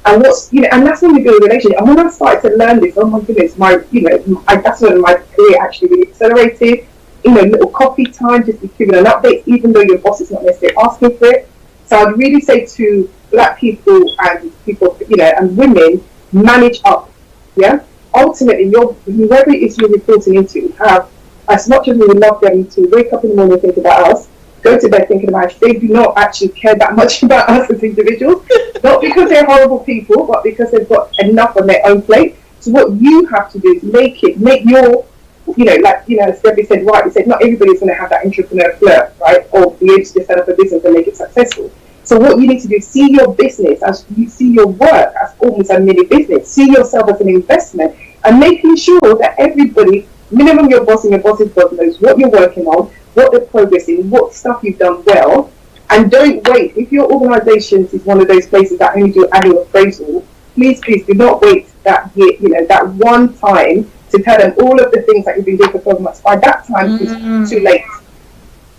And and that's when we build a relationship. And when I started to learn this, oh my goodness, that's when my career actually really accelerated little coffee time, just to give it an update, even though your boss is not necessarily asking for it. So I'd really say to black people and people, and women, manage up. Yeah. Ultimately, whoever it is you're reporting into, have as much as we would love them to wake up in the morning and think about us, go to bed thinking about us, they do not actually care that much about us as individuals. Not because they're horrible people, but because they've got enough on their own plate. So what you have to do is make your, as Debbie said, rightly said, not everybody's going to have that entrepreneur flirt, right? Or be able to set up a business and make it successful. So what you need to do is see your business as you see your work as almost a mini business. See yourself as an investment, and making sure that everybody, minimum your boss and your boss's boss, knows what you're working on, what they're progressing, what stuff you've done well. And don't wait. If your organisation is one of those places that only do annual appraisal, please do not wait that year, that one time to tell them all of the things that you've been doing for 12 months. By that time, it's too late.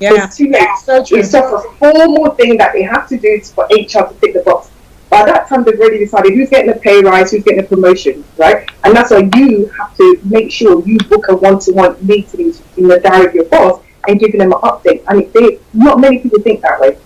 Yeah. It's too late. So true. It's just a formal thing that they have to do for HR to tick the box. By that time, they've already decided who's getting a pay rise, who's getting a promotion, right? And that's why you have to make sure you book a one-to-one meeting in the diary of your boss and giving them an update. And not many people think that way.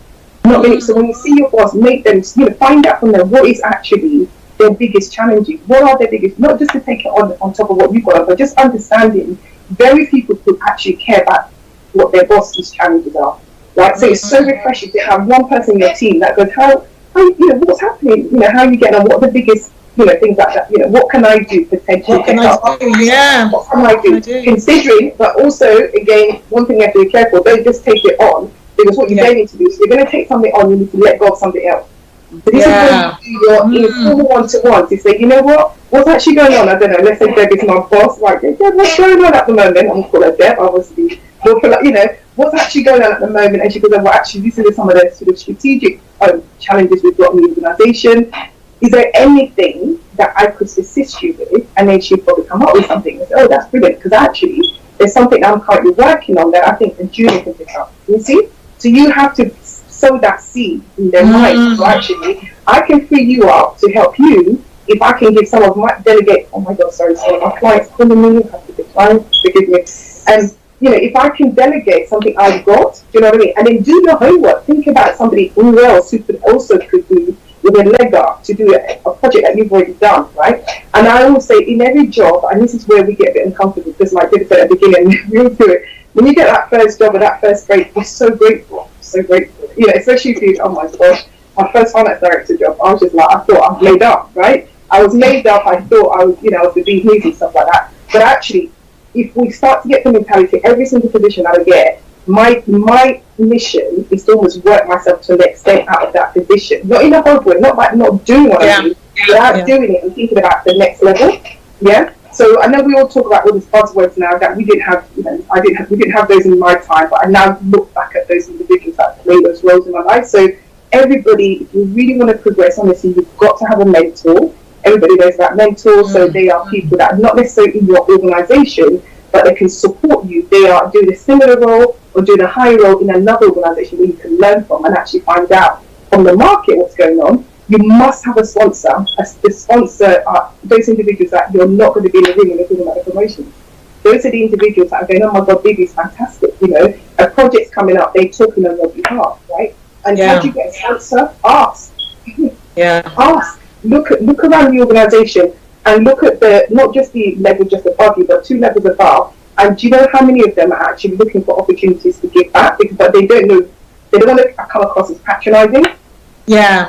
Not many. So when you see your boss, make them, find out from them what is actually their biggest challenges. What are their biggest? Not just to take it on top of what you've got, but just understanding. Very few people who actually care about what their boss's challenges are, right? So it's so refreshing to have one person in your team that goes, how what's happening? How are you getting on? What are the biggest, things like that? What can I do potentially? What can I do? Yeah. What can I do? Considering, but also, again, one thing you have to be careful, don't just take it on, because what you don't need to do is, you're going to take something on, you need to let go of something else. So this is when you do your informal one-to-one to say, what's actually going on? I don't know, let's say Deb is my boss, like, Deb, what's going on at the moment? I'm going to call her Deb, obviously. What's actually going on at the moment? And she goes, well, actually, these are some of the sort of strategic challenges we've got in the organisation. Is there anything that I could assist you with? And then she'd probably come up with something and say, oh, that's brilliant, because actually, there's something I'm currently working on that I think the junior can pick up. You see? So you have to sow that seed in their mind. So actually, I can free you up to help you if I can give some of my delegate. Oh my God, sorry, my client's calling me. I have to decline. Forgive me. And if I can delegate something I've got, do you know what I mean? And then do your homework. Think about somebody who else who could do with a leg up to do a project that you've already done, right? And I always say in every job, and this is where we get a bit uncomfortable, because like David said at the beginning, we'll do it. When you get that first job or that first break, you're so grateful, especially if you, oh my gosh, my first finance director job, I was just like, I thought I was laid up, right? I was laid up, I thought I was, I was the big news and stuff like that. But actually, if we start to get the mentality, every single position I get, my mission is to almost work myself to the extent out of that position. Not in a horrible way, not by not doing what I do, without doing it and thinking about the next level. Yeah. So I know we all talk about all these buzzwords now that we didn't have, we didn't have those in my time, but I now look back at those individuals that play those roles in my life. So everybody, if you really want to progress, honestly, you've got to have a mentor. Everybody knows about mentors, so they are people that are not necessarily in your organisation, but they can support you. They are doing a similar role or doing a higher role in another organisation where you can learn from and actually find out from the market what's going on. You must have a sponsor. The sponsor are those individuals that you're not going to be in the room when they're talking about the promotions. Those are the individuals that are going, oh my God, Bebe is fantastic. A project's coming up, they're talking on your behalf, right? And how do you get a sponsor? Ask. Ask. Look around the organisation and look at not just the level just above you, but 2 levels above. And do you know how many of them are actually looking for opportunities to give back? But they don't know, they don't want to come across as patronising. Yeah.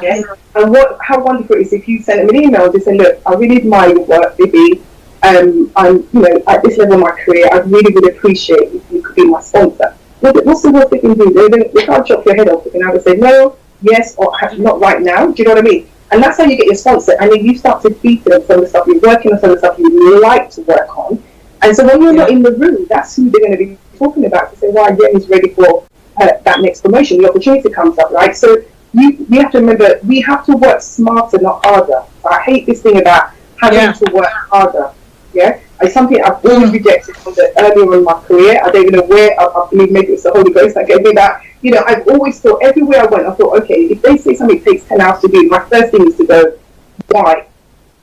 And how wonderful it is if you send them an email and just say, look, I really admire your work, Bebe. I'm, at this level of my career, I really would appreciate if you could be my sponsor. What's the worst they can do? They can't chop your head off. They can either say no, yes, or not right now. Do you know what I mean? And that's how you get your sponsor. And then you start to feed them some of the stuff you're working on, some of the stuff you like to work on. And so when you're not in the room, that's who they're going to be talking about to say, well, Jenny's ready for that next promotion. The opportunity comes up, right? So you have to remember, we have to work smarter, not harder. I hate this thing about having to work harder. Yeah, it's something I've always rejected from earlier in my career. I don't even know where. I believe maybe it's the Holy Ghost that gave me that. I've always thought, everywhere I went, I thought, okay, if they say something takes 10 hours to do, my first thing is to go, why?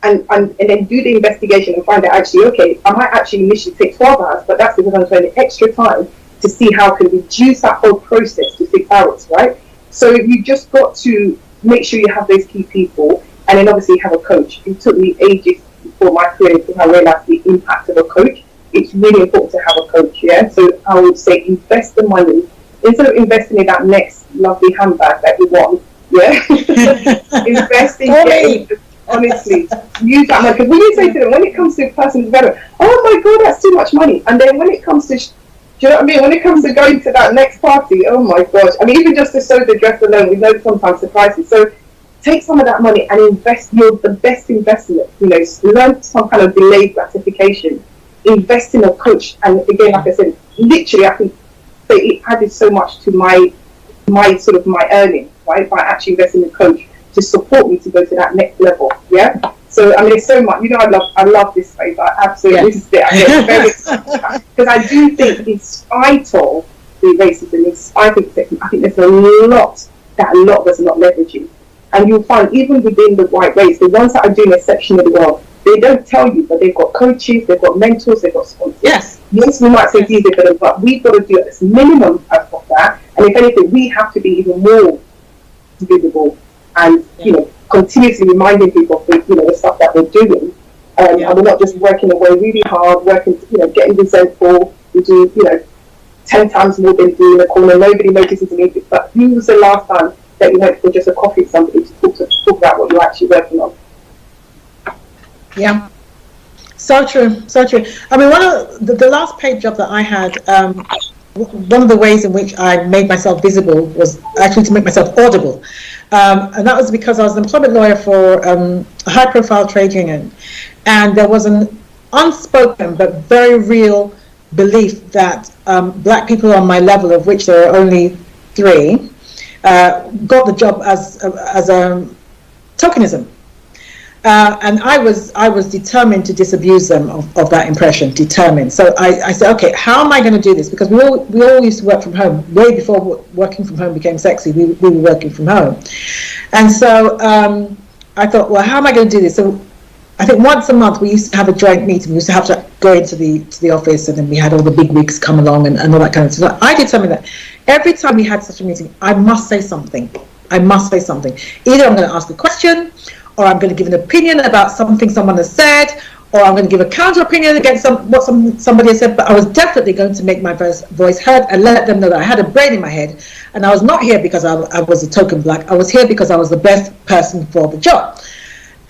And then do the investigation and find out actually, okay, I might actually initially take 12 hours, but that's because I'm spending extra time to see how can reduce that whole process to 6 hours, right? So you just got to make sure you have those key people, and then obviously have a coach. It took me ages before my career to realize the impact of a coach. It's really important to have a coach, yeah? So I would say invest the money. Instead of investing in that next lovely handbag that you want, yeah? Invest in getting, honestly, use that money. Because when you say to them, when it comes to personal development, oh my God, that's too much money. And then when it comes to, do you know what I mean? When it comes to going to that next party, oh my gosh. I mean, even just to sew the dress alone, we know sometimes the prices. So take some of that money and invest the best investment. You know, learn some kind of delayed gratification. Invest in a coach. And again, like I said, literally, I think that it added so much to my earning, right? By actually investing in a coach to support me to go to that next level. Yeah. So I mean, it's so much. You know, I love this space. I absolutely this is it. I get very excited because I do think, in spite of the racism, in spite of the, I think there's a lot that a lot of us are not leveraging. And you'll find even within the white race, the ones that are doing exceptionally well, they don't tell you, but they've got coaches, they've got mentors, they've got sponsors. Yes, we might say it's easy for them, but we've got to do this minimum of that. And if anything, we have to be even more visible and, you know, continuously reminding people of the, you know, the stuff that we're doing. And we're not just working away really hard, you know, getting resentful. We do, you know, 10 times more than do in the corner. Nobody notices anything. But when was the last time that you went for just a coffee with somebody to talk about what you're actually working on? Yeah, so true, so true. I mean, one of the last paid job that I had, one of the ways in which I made myself visible was actually to make myself audible. And that was because I was an employment lawyer for a high-profile trade union. And there was an unspoken but very real belief that black people on my level, of which there are only 3, got the job as tokenism. And I was determined to disabuse them of that impression, determined. So I said, okay, how am I going to do this? Because we all used to work from home. Way before working from home became sexy, we were working from home. And so I thought, well, how am I going to do this? So I think once a month we used to have a joint meeting. We used to have to go into the office, and then we had all the big wigs come along and all that kind of stuff. So I did something that every time we had such a meeting, I must say something. I must say something. Either I'm going to ask a question, or I'm going to give an opinion about something someone has said, or I'm going to give a counter opinion against what somebody has said. But I was definitely going to make my voice heard and let them know that I had a brain in my head, and I was not here because I was a token black. I was here because I was the best person for the job.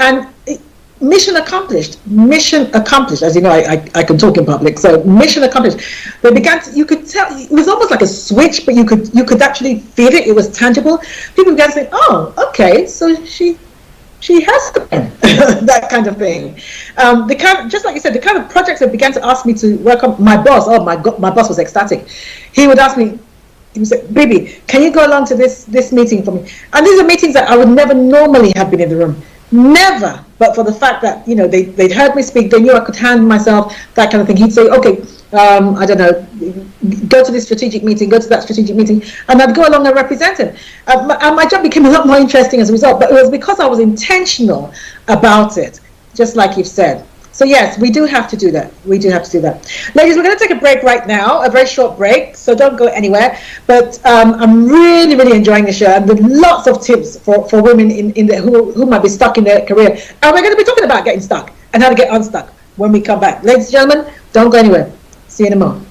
And mission accomplished. As you know, I can talk in public, so mission accomplished. They began to, you could tell, it was almost like a switch, but you could actually feel it. It was tangible. People began to say, oh, okay, so she has been that kind of thing. Just like you said, the kind of projects that began to ask me to work on. My boss, oh my God, my boss was ecstatic. He would ask me, he would say, Bebe, can you go along to this meeting for me? And these are meetings that I would never normally have been in the room. Never, but for the fact that, you know, they'd heard me speak, they knew I could handle myself, that kind of thing. He'd say, okay, I don't know, go to this strategic meeting, go to that strategic meeting, and I'd go along and represent him. And my job became a lot more interesting as a result, but it was because I was intentional about it, just like you've said. So yes, we do have to do that. We do have to do that. Ladies, we're going to take a break right now, a very short break, so don't go anywhere. But I'm really, really enjoying the show, and with lots of tips for women who might be stuck in their career. And we're going to be talking about getting stuck and how to get unstuck when we come back. Ladies and gentlemen, don't go anywhere. See you in a moment.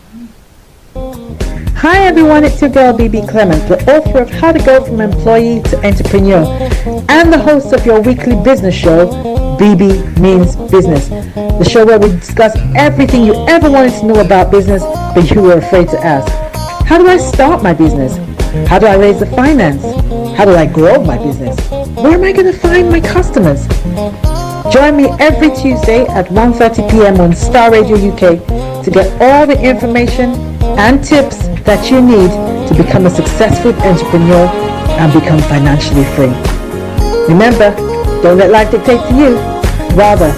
Hi everyone, it's your girl Bebe Clement, the author of How to Go From Employee to Entrepreneur, and the host of your weekly business show, Bebe Means Business, the show where we discuss everything you ever wanted to know about business but you were afraid to ask. How do I start my business? How do I raise the finance? How do I grow my business? Where am I going to find my customers? Join me every Tuesday at 1:30 p.m. on Star Radio UK to get all the information and tips that you need to become a successful entrepreneur and become financially free. Remember, don't let life dictate to you. Rather,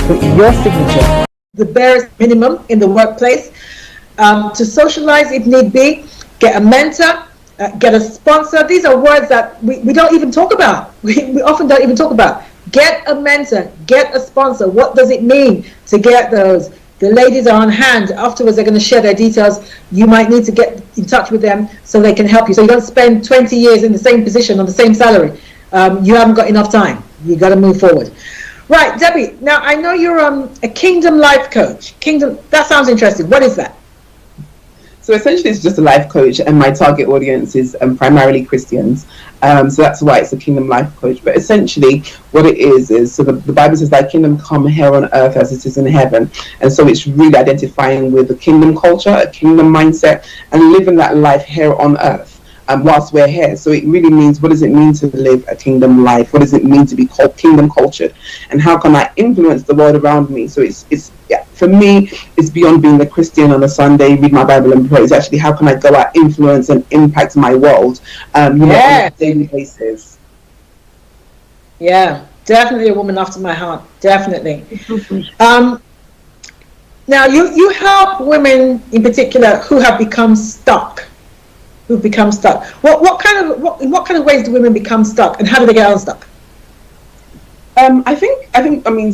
put your signature. The barest minimum in the workplace. To socialize if need be, get a mentor, get a sponsor. These are words that we don't even talk about. We often don't even talk about. Get a mentor, get a sponsor. What does it mean to get those? The ladies are on hand. Afterwards, they're going to share their details. You might need to get in touch with them so they can help you. So you don't spend 20 years in the same position on the same salary. You haven't got enough time. You got to move forward. Right, Debbie. Now I know you're a Kingdom life coach. Kingdom. That sounds interesting. What is that? So essentially, it's just a life coach, and my target audience is primarily Christians. So that's why it's a Kingdom life coach. But essentially, what it is so the Bible says, "Thy kingdom come here on earth as it is in heaven." And so it's really identifying with the kingdom culture, a kingdom mindset, and living that life here on earth. Whilst we're here. So it really means, what does it mean to live a kingdom life? What does it mean to be called kingdom cultured? And how can I influence the world around me? So it's for me, it's beyond being a Christian on a Sunday, read my Bible and pray. It's actually, how can I go out, influence and impact my world on a daily basis? Yeah, definitely a woman after my heart. Definitely. Now you help women in particular who have become stuck. What kind of ways do women become stuck, and how do they get unstuck? I think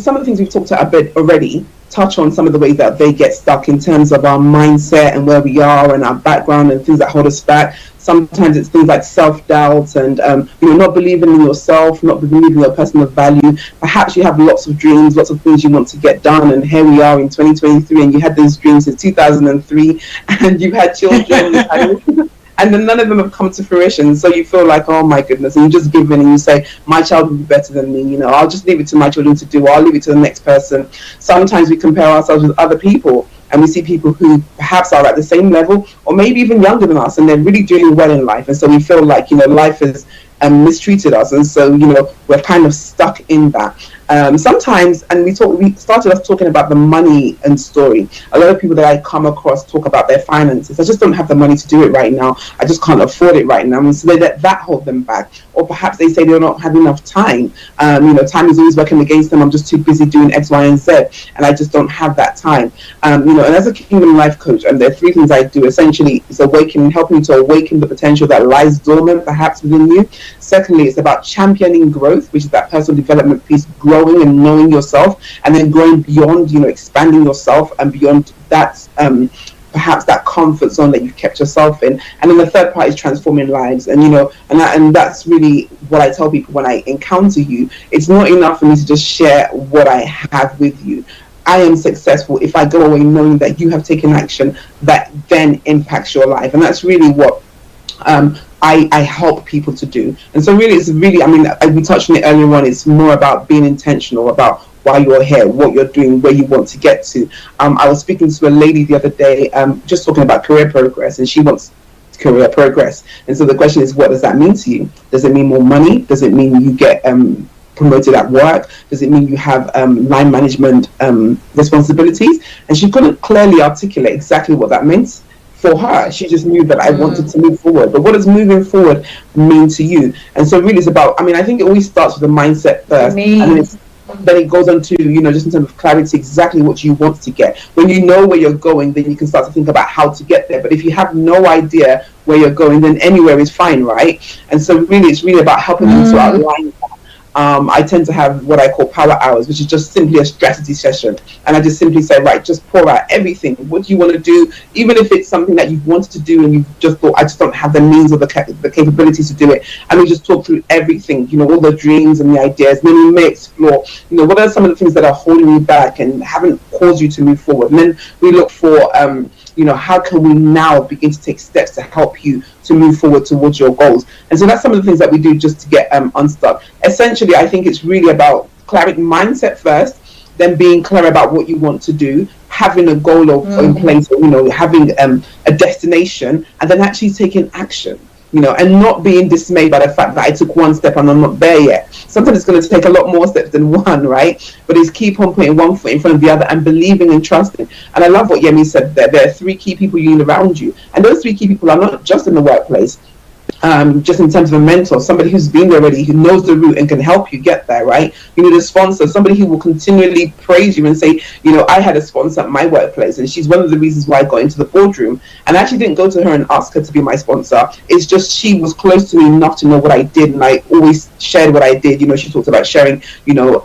some of the things we've talked about a bit already touch on some of the ways that they get stuck in terms of our mindset and where we are and our background and things that hold us back. Sometimes it's things like self-doubt and not believing in yourself, not believing in your personal value. Perhaps you have lots of dreams, lots of things you want to get done, and here we are in 2023, and you had those dreams since 2003, and you had children. And then none of them have come to fruition. So you feel like, oh my goodness, and you just give in and you say, my child will be better than me. I'll just leave it to my children to do, or I'll leave it to the next person. Sometimes we compare ourselves with other people, and we see people who perhaps are at the same level, or maybe even younger than us, and they're really doing well in life. And so we feel like, life has mistreated us. And so, we're kind of stuck in that. Sometimes, and we started off talking about the money and story. A lot of people that I come across talk about their finances. I just don't have the money to do it right now. I just can't afford it right now. And so they let that hold them back. Or perhaps they say they don't have enough time. Time is always working against them. I'm just too busy doing X, Y, and Z, and I just don't have that time. And as a Kingdom life coach, and there are three things I do. Essentially, it's helping you to awaken the potential that lies dormant perhaps within you. Secondly, it's about championing growth, which is that personal development piece, growing and knowing yourself, and then going beyond, expanding yourself and beyond that, perhaps that comfort zone that you've kept yourself in. And then the third part is transforming lives. And and that's really what I tell people when I encounter you. It's not enough for me to just share what I have with you. I am successful if I go away knowing that you have taken action that then impacts your life. And that's really what I help people to do. And so really, we touched on it earlier on, it's more about being intentional about why you're here, what you're doing, where you want to get to. I was speaking to a lady the other day, just talking about career progress, and she wants career progress. And so the question is, what does that mean to you? Does it mean more money? Does it mean you get promoted at work? Does it mean you have line management responsibilities? And she couldn't clearly articulate exactly what that meant. For her, she just knew that I wanted to move forward. But what does moving forward mean to you? And so really it's about, I think it always starts with the mindset first. And then it goes on to, just in terms of clarity, exactly what you want to get. When you know where you're going, then you can start to think about how to get there. But if you have no idea where you're going, then anywhere is fine, right? And so really, it's really about helping them to outline that. I tend to have what I call power hours, which is just simply a strategy session. And I just simply say, right, just pour out everything. What do you want to do? Even if it's something that you've wanted to do and you've just thought, I just don't have the means or the capabilities to do it. And we just talk through everything, all the dreams and the ideas. Then we may explore, what are some of the things that are holding you back and haven't caused you to move forward. And then we look for, how can we now begin to take steps to help you to move forward towards your goals. And so that's some of the things that we do just to get unstuck. Essentially, I think it's really about clarity, mindset first, then being clear about what you want to do, having a goal in place, having a destination, and then actually taking action. And not being dismayed by the fact that I took one step and I'm not there yet. Sometimes it's going to take a lot more steps than one, right? But it's keep on putting one foot in front of the other and believing and trusting. And I love what Yemi said there. There are three key people you need around you. And those three key people are not just in the workplace. just in terms of a mentor, somebody who's been there already, who knows the route and can help you get there, right? You need a sponsor, somebody who will continually praise you and say, you know, I had a sponsor at my workplace, and she's one of the reasons why I got into the boardroom. And I actually didn't go to her and ask her to be my sponsor. It's just she was close to me enough to know what I did, and I always shared what I did. You know, she talked about sharing, you know,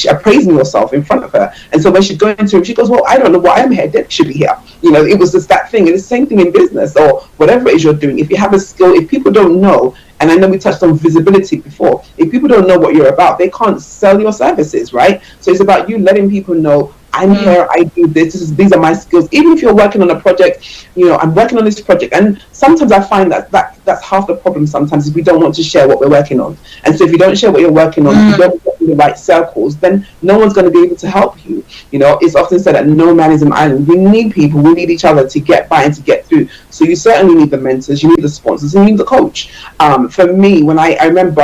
appraising yourself in front of her. And so when she'd go into it, she goes, well, I don't know why I'm here. Deb should be here. You know, it was just that thing. And it's the same thing in business or whatever it is you're doing. If you have a skill, if people don't know, and I know we touched on visibility before, if people don't know what you're about, they can't sell your services, right? So it's about you letting people know, I'm here, I do this, these are my skills. Even if you're working on a project, you know, I'm working on this project. And sometimes I find that's half the problem sometimes, is we don't want to share what we're working on. And so if you don't share what you're working on, if you don't get in the right circles, then no one's going to be able to help you. You know, it's often said that no man is an island. We need people, we need each other to get by and to get through. So you certainly need the mentors, you need the sponsors, and you need the coach. For me, when I remember,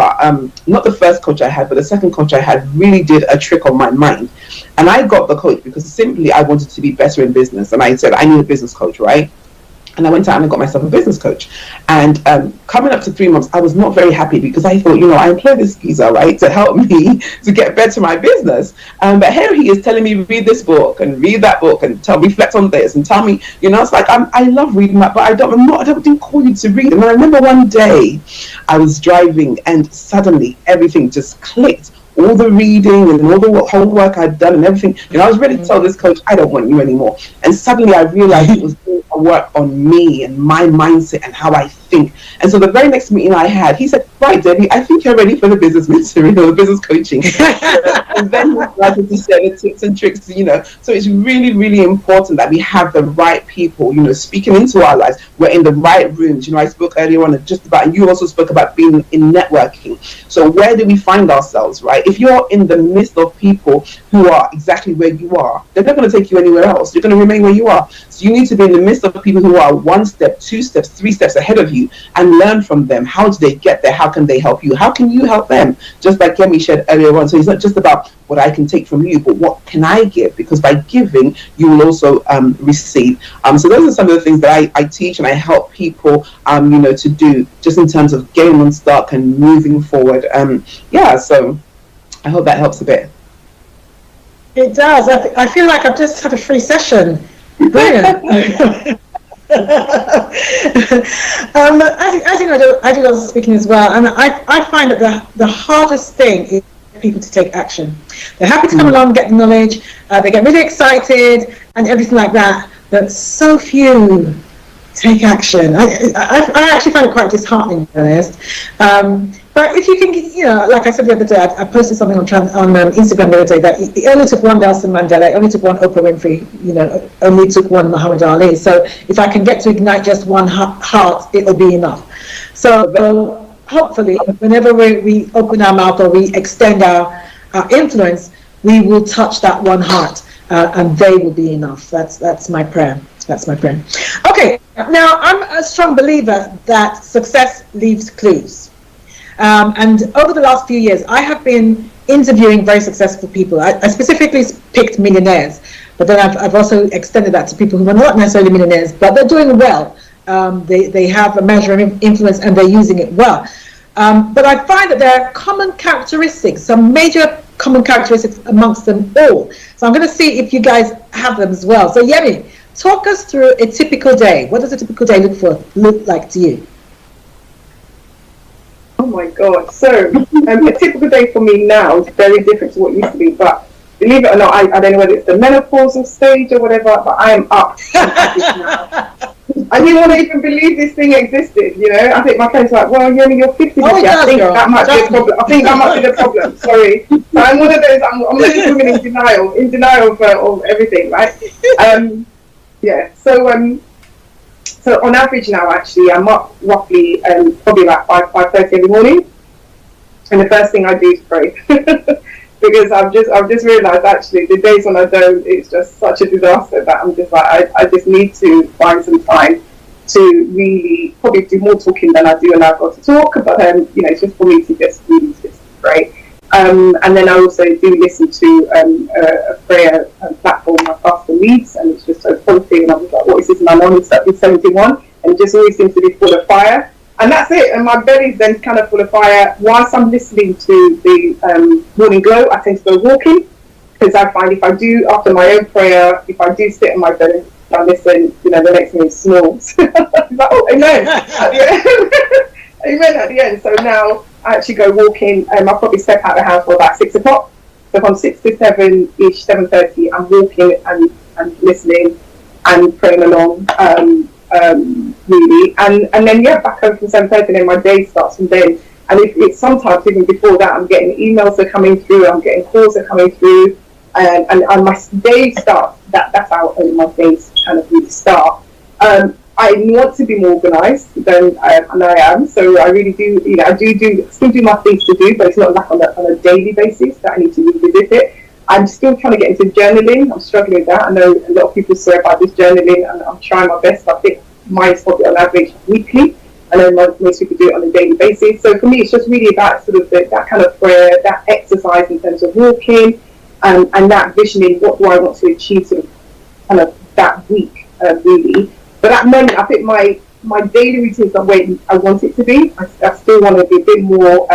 not the first coach I had, but the second coach I had really did a trick on my mind. And I got the coach because simply I wanted to be better in business. And I said, I need a business coach, right? And I went out and I got myself a business coach. And coming up to 3 months, I was not very happy because I thought, you know, I employ this geezer, right, to help me to get better my business. But here he is telling me, read this book and read that book and reflect on this and tell me, you know, it's like, I love reading that, but I didn't call you to read. And I remember one day I was driving and suddenly everything just clicked. All the reading and all the homework I'd done and everything, you know, I was ready to tell this coach, I don't want you anymore. And suddenly I realized it was doing a work on me and my mindset and how I think. And so the very next meeting I had, he said, right, Debbie, I think you're ready for the business mentoring or the business coaching. And then we started to share the tips and tricks, you know. So it's really, really important that we have the right people, you know, speaking into our lives. We're in the right rooms. You know, I spoke earlier on just about, and you also spoke about being in networking. So where do we find ourselves, right? If you're in the midst of people who are exactly where you are, they're not going to take you anywhere else. You're going to remain where you are. So you need to be in the midst of people who are 1 step, 2 steps, 3 steps ahead of you and learn from them. How do they get there? How can they help you? How can you help them? Just like Kemi shared earlier on. So it's not just about what I can take from you, but what can I give? Because by giving, you will also receive. So those are some of the things that I teach and I help people, you know, to do just in terms of getting unstuck and moving forward. So I hope that helps a bit. It does. I feel like I've just had a free session. Brilliant. I think I do lots of speaking as well, and I find that the hardest thing is people to take action. They're happy to come along, get the knowledge, they get really excited and everything like that, but so few take action. I actually find it quite disheartening, to be honest. But if you can, you know, like I said the other day, I posted something on Instagram the other day that it only took one Nelson Mandela, it only took one Oprah Winfrey, you know, only took one Muhammad Ali. So if I can get to ignite just one heart, it'll be enough. So hopefully, whenever we open our mouth or we extend our influence, we will touch that one heart, and they will be enough. That's my prayer. That's my prayer. Okay, now I'm a strong believer that success leaves clues. And over the last few years, I have been interviewing very successful people. I specifically picked millionaires, but then I've also extended that to people who are not necessarily millionaires, but they're doing well. They have a measure of influence and they're using it well. But I find that there are common characteristics, some major common characteristics amongst them all. So I'm going to see if you guys have them as well. So Yemi, talk us through a typical day. What does a typical day look like to you? Oh my God. So a typical day for me now is very different to what it used to be, but believe it or not, I don't know whether it's the menopausal stage or whatever, but I am up now. I didn't want to even believe this thing existed, you know. I think my friends were like, well, you're 50 this year. I think that might be a problem. I think that might be the problem. Sorry. So I'm one of those, I'm one of those women in denial of everything, right? So on average now, actually, I'm up roughly probably about 5:30 in the morning, and the first thing I do is pray, because I've just realised actually the days when I don't, it's just such a disaster that I'm just like I just need to find some time to really probably do more talking than I do when I've got to talk, but you know, it's just for me to just really just pray. And then I also do listen to a prayer platform my pastor leads, and it's just so positive. And I was like, what is this? And I know it's 71, and it just always seems to be full of fire. And that's it. And my belly's then kind of full of fire. Whilst I'm listening to the morning glow, I tend to go walking, because I find if I do, after my own prayer, if I do sit in my bed and I listen, the next thing is snores. Like, oh, amen. Amen at the end. So now I actually go walking, and I'll probably step out of the house for about 6 o'clock. So from 6 to 7-ish, 7:30, I'm walking and listening and praying along, really. And then, back home from 7:30, and then my day starts from then. And it's sometimes even before that, I'm getting emails are coming through, I'm getting calls are coming through, and my day starts. That's how my days kind of really start. I want to be more organised than and I am, so I really do. I still do my things to do, but it's not like on a daily basis that I need to revisit it. I'm still trying to get into journaling. I'm struggling with that. I know a lot of people swear by this journaling, and I'm trying my best. I think mine is probably on average weekly. I know most people do it on a daily basis. So for me, it's just really about sort of that kind of prayer, that exercise in terms of walking, and that visioning. What do I want to achieve, sort of, kind of that week, really. But at the moment, I think my daily routine is not where I want it to be. I still want to be a bit more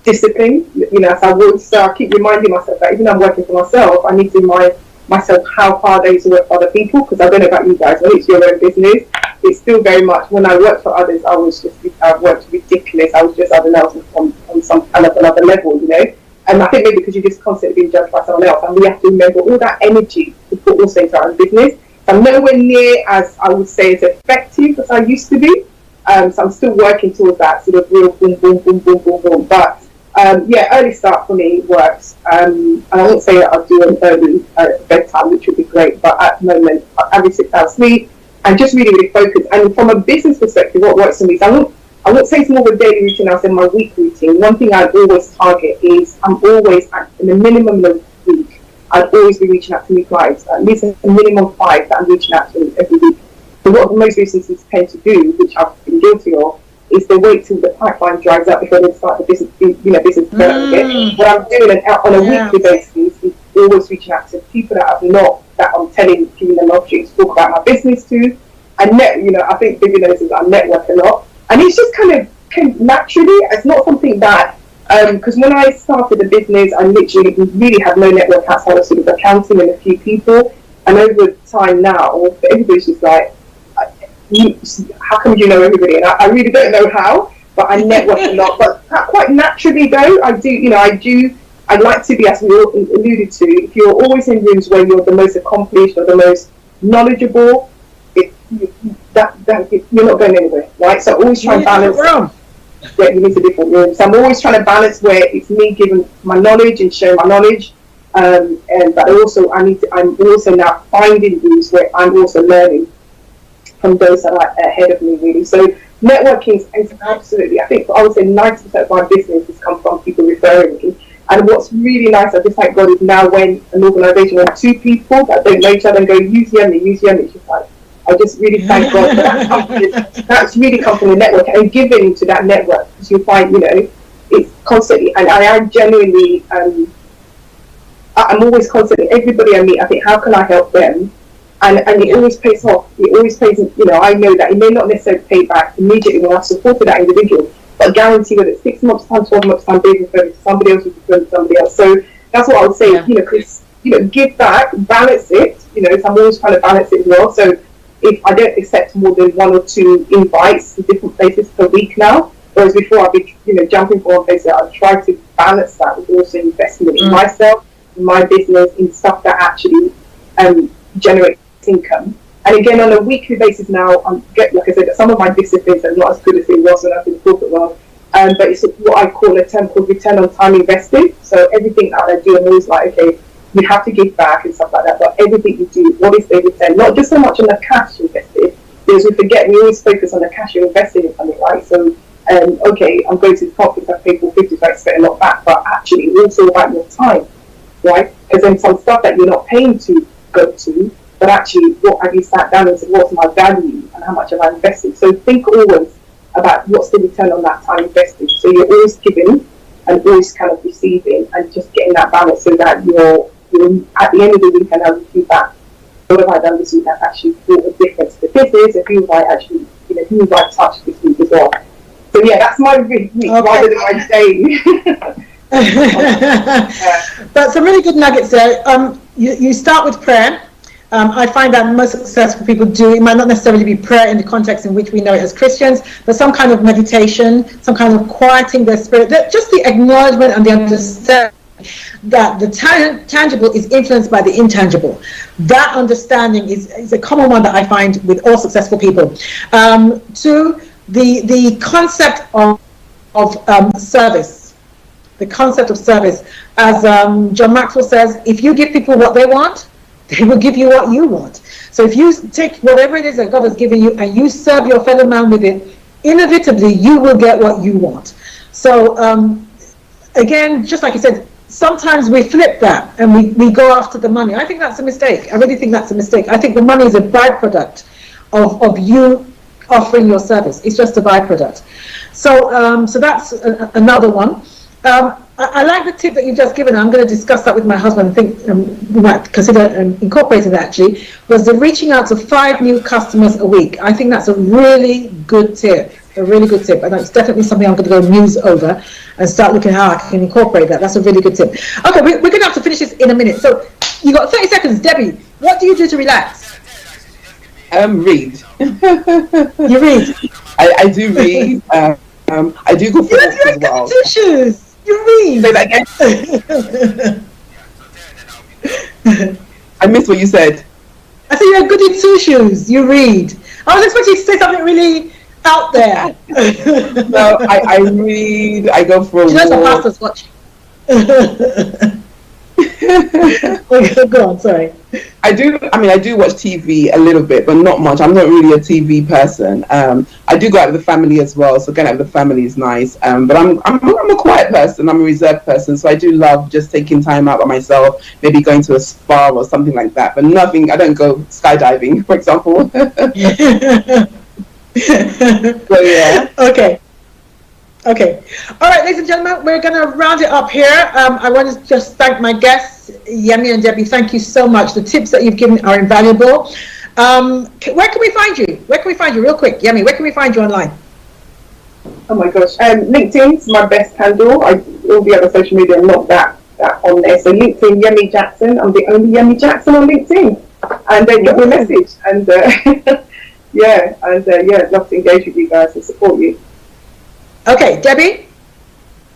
disciplined, as I would. So I keep reminding myself that even though I'm working for myself, I need to remind myself how hard I used to work for other people, because I don't know about you guys, when it's your own business, it's still very much, when I worked for others, I worked ridiculous. I was just, I don't know, on some kind of another level, And I think maybe because you're just constantly being judged by someone else, and we have to remember all that energy to put also into our own business. So I'm nowhere near as, I would say, as effective as I used to be. So I'm still working towards that sort of real boom, boom, boom, boom, boom, boom. But early start for me works. And I won't say that I'll do an early bedtime, which would be great. But at the moment, I average 6 hours sleep and just really, really focus. And from a business perspective, what works for me is I won't say it's more of a daily routine, I'll say my weekly routine. One thing I always target is I'm always, in the minimum of a week, I'd always be reaching out to new clients. At least a minimum 5 that I'm reaching out to every week. So what most businesses tend to do, which I've been guilty of, is they wait till the pipeline dries up before they start the business development. What I'm doing on a weekly basis is always reaching out to people that I'm giving them an opportunity to talk about my business to. I think Bebe notices I network a lot. And it's just kind of came naturally. It's not something that, because when I started the business, I literally really had no network outside of sort of accounting and a few people. And over time now, everybody's just like, how come you know everybody? And I really don't know how, but I network a lot. But quite naturally though, I like to be, as we all alluded to, if you're always in rooms where you're the most accomplished or the most knowledgeable, you're not going anywhere, right? So always try and balance. Yeah, you need a different room. So I'm always trying to balance where it's me giving my knowledge and sharing my knowledge, but I'm also now finding rooms where I'm also learning from those that are ahead of me, really. So networking is absolutely, I think I would say 90% of my business has come from people referring me. And what's really nice, I just thank God, is now when an organisation with 2 people that don't know each other and go, use Yemi, it's just like, I just really thank God for that company. That's really come from the network and giving to that network, because you find, it's constantly, and I am genuinely, I'm always constantly, everybody I meet, I think, how can I help them? And it always pays off. It always pays, I know that it may not necessarily pay back immediately when I've supported that individual, but guarantee that it's 6 months' time, 12 months' time, being referred to somebody else, referred to somebody else. So that's what I would say, because, give back, balance it, so I'm always trying to balance it as well. So if I don't accept more than 1 or 2 invites to different places per week now, whereas before I'd be, jumping from one place, I'd try to balance that with also investment in myself, in my business, in stuff that actually generates income. And again, on a weekly basis now, like I said, some of my disciplines are not as good as it was when I was in the corporate world, but it's what I call a term called return on time invested. So everything that I do, I'm always like, okay, you have to give back and stuff like that, but everything you do, what is the return? Not just so much on the cash invested, because we forget, we always focus on the cash you're investing in something, right? So, okay, I'm going to the conference, I pay for 50, so I expect a lot back, but actually it's also about your time, right? Because then some stuff that you're not paying to go to, but actually what have you sat down and said, what's my value and how much have I invested? So think always about what's the return on that time invested. So you're always giving and always kind of receiving, and just getting that balance so that you're at the end of the week and have a feedback. What have I done this week that actually brought a difference to the business, and who have I actually who was I touched this week as well. So yeah, that's my week rather than my day. But some really good nuggets there. You start with prayer. I find that most successful people do. It might not necessarily be prayer in the context in which we know it as Christians, but some kind of meditation, some kind of quieting their spirit. Just the acknowledgement and the understanding that the tangible is influenced by the intangible. That understanding is a common one that I find with all successful people. Two, the concept of service. The concept of service. As John Maxwell says, if you give people what they want, they will give you what you want. So if you take whatever it is that God has given you and you serve your fellow man with it, inevitably you will get what you want. So again, just like you said, sometimes we flip that and we go after the money. I think that's a mistake. I really think that's a mistake. I think the money is a byproduct of you offering your service. It's just a byproduct. So so that's another one. I like the tip that you've just given. I'm going to discuss that with my husband. I think we might consider incorporating that actually, was the reaching out to 5 new customers a week. I think that's a really good tip. A really good tip, and it's definitely something I'm going to go muse over and start looking how I can incorporate that. That's a really good tip. Okay, we're going to have to finish this in a minute. So you got 30 seconds. Debbie, what do you do to relax? Read. You read? I do read. I do go for walks as well. Tissues. You read. Say that again. I missed what you said. I said you're good at two shoes. You read. I was expecting you to say something really out there. No, I read. I go for a walk. You know the pastor's watching. Go on, sorry. I do watch TV a little bit, but not much. I'm not really a TV person. I do go out with the family as well, so going out with the family is nice. But I'm a quiet person. I'm a reserved person, so I do love just taking time out by myself, maybe going to a spa or something like that. But nothing. I don't go skydiving, for example. So yeah. Okay. All right, ladies and gentlemen, we're going to round it up here. I want to just thank my guests, Yemi and Debbie. Thank you so much. The tips that you've given are invaluable. Where can we find you? Real quick, Yemi, where can we find you online? Oh my gosh. LinkedIn's my best handle. All the other social media are not that on there. So LinkedIn, Yemi Jackson. I'm the only Yemi Jackson on LinkedIn. And then get me a message. And I'd love to engage with you guys and support you. Okay, Debbie?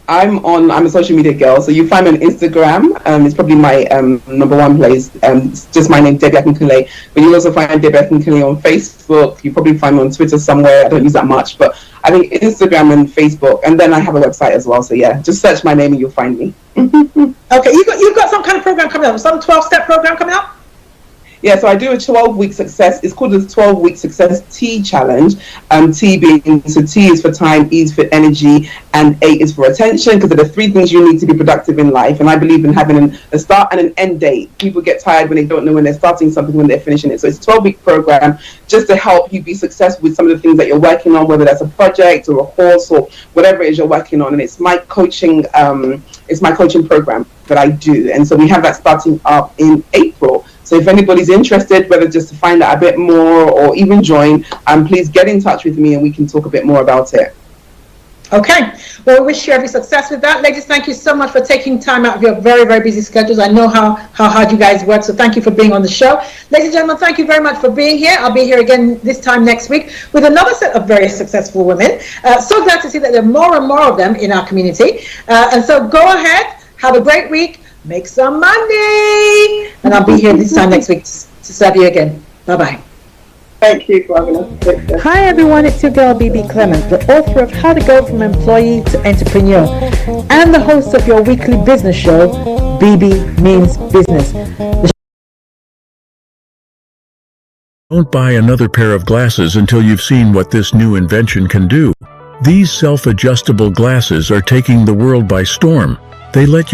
I'm a social media girl, so you find me on Instagram. It's probably my number one place. It's just my name, Debbie Akinkunle. But you'll also find Debbie Akinkunle on Facebook. You probably find me on Twitter somewhere. I don't use that much, but I think Instagram and Facebook. And then I have a website as well. So yeah, just search my name and you'll find me. Okay, you've got some kind of program coming up, some 12-step program coming up? Yeah, so I do a 12-week success. It's called the 12-week success T challenge. T being, so T is for time, E is for energy, and A is for attention, because they're the 3 things you need to be productive in life. And I believe in having a start and an end date. People get tired when they don't know when they're starting something, when they're finishing it. So it's a 12-week program just to help you be successful with some of the things that you're working on, whether that's a project or a course or whatever it is you're working on. And it's my coaching program that I do. And so we have that starting up in April. So if anybody's interested, whether just to find out a bit more or even join, please get in touch with me and we can talk a bit more about it. Okay. Well, we wish you every success with that. Ladies, thank you so much for taking time out of your very, very busy schedules. I know how hard you guys work, so thank you for being on the show. Ladies and gentlemen, thank you very much for being here. I'll be here again this time next week with another set of very successful women. So glad to see that there are more and more of them in our community. And so go ahead, have a great week. Make some money, and I'll be here this time next week to serve you again. Bye-bye. Thank you for having us. Hi everyone, it's your girl Bebe Clement, the author of How to Go from Employee to Entrepreneur, and the host of your weekly business show, Bebe Means Business. Don't buy another pair of glasses until you've seen what this new invention can do. These self-adjustable glasses are taking the world by storm. They let you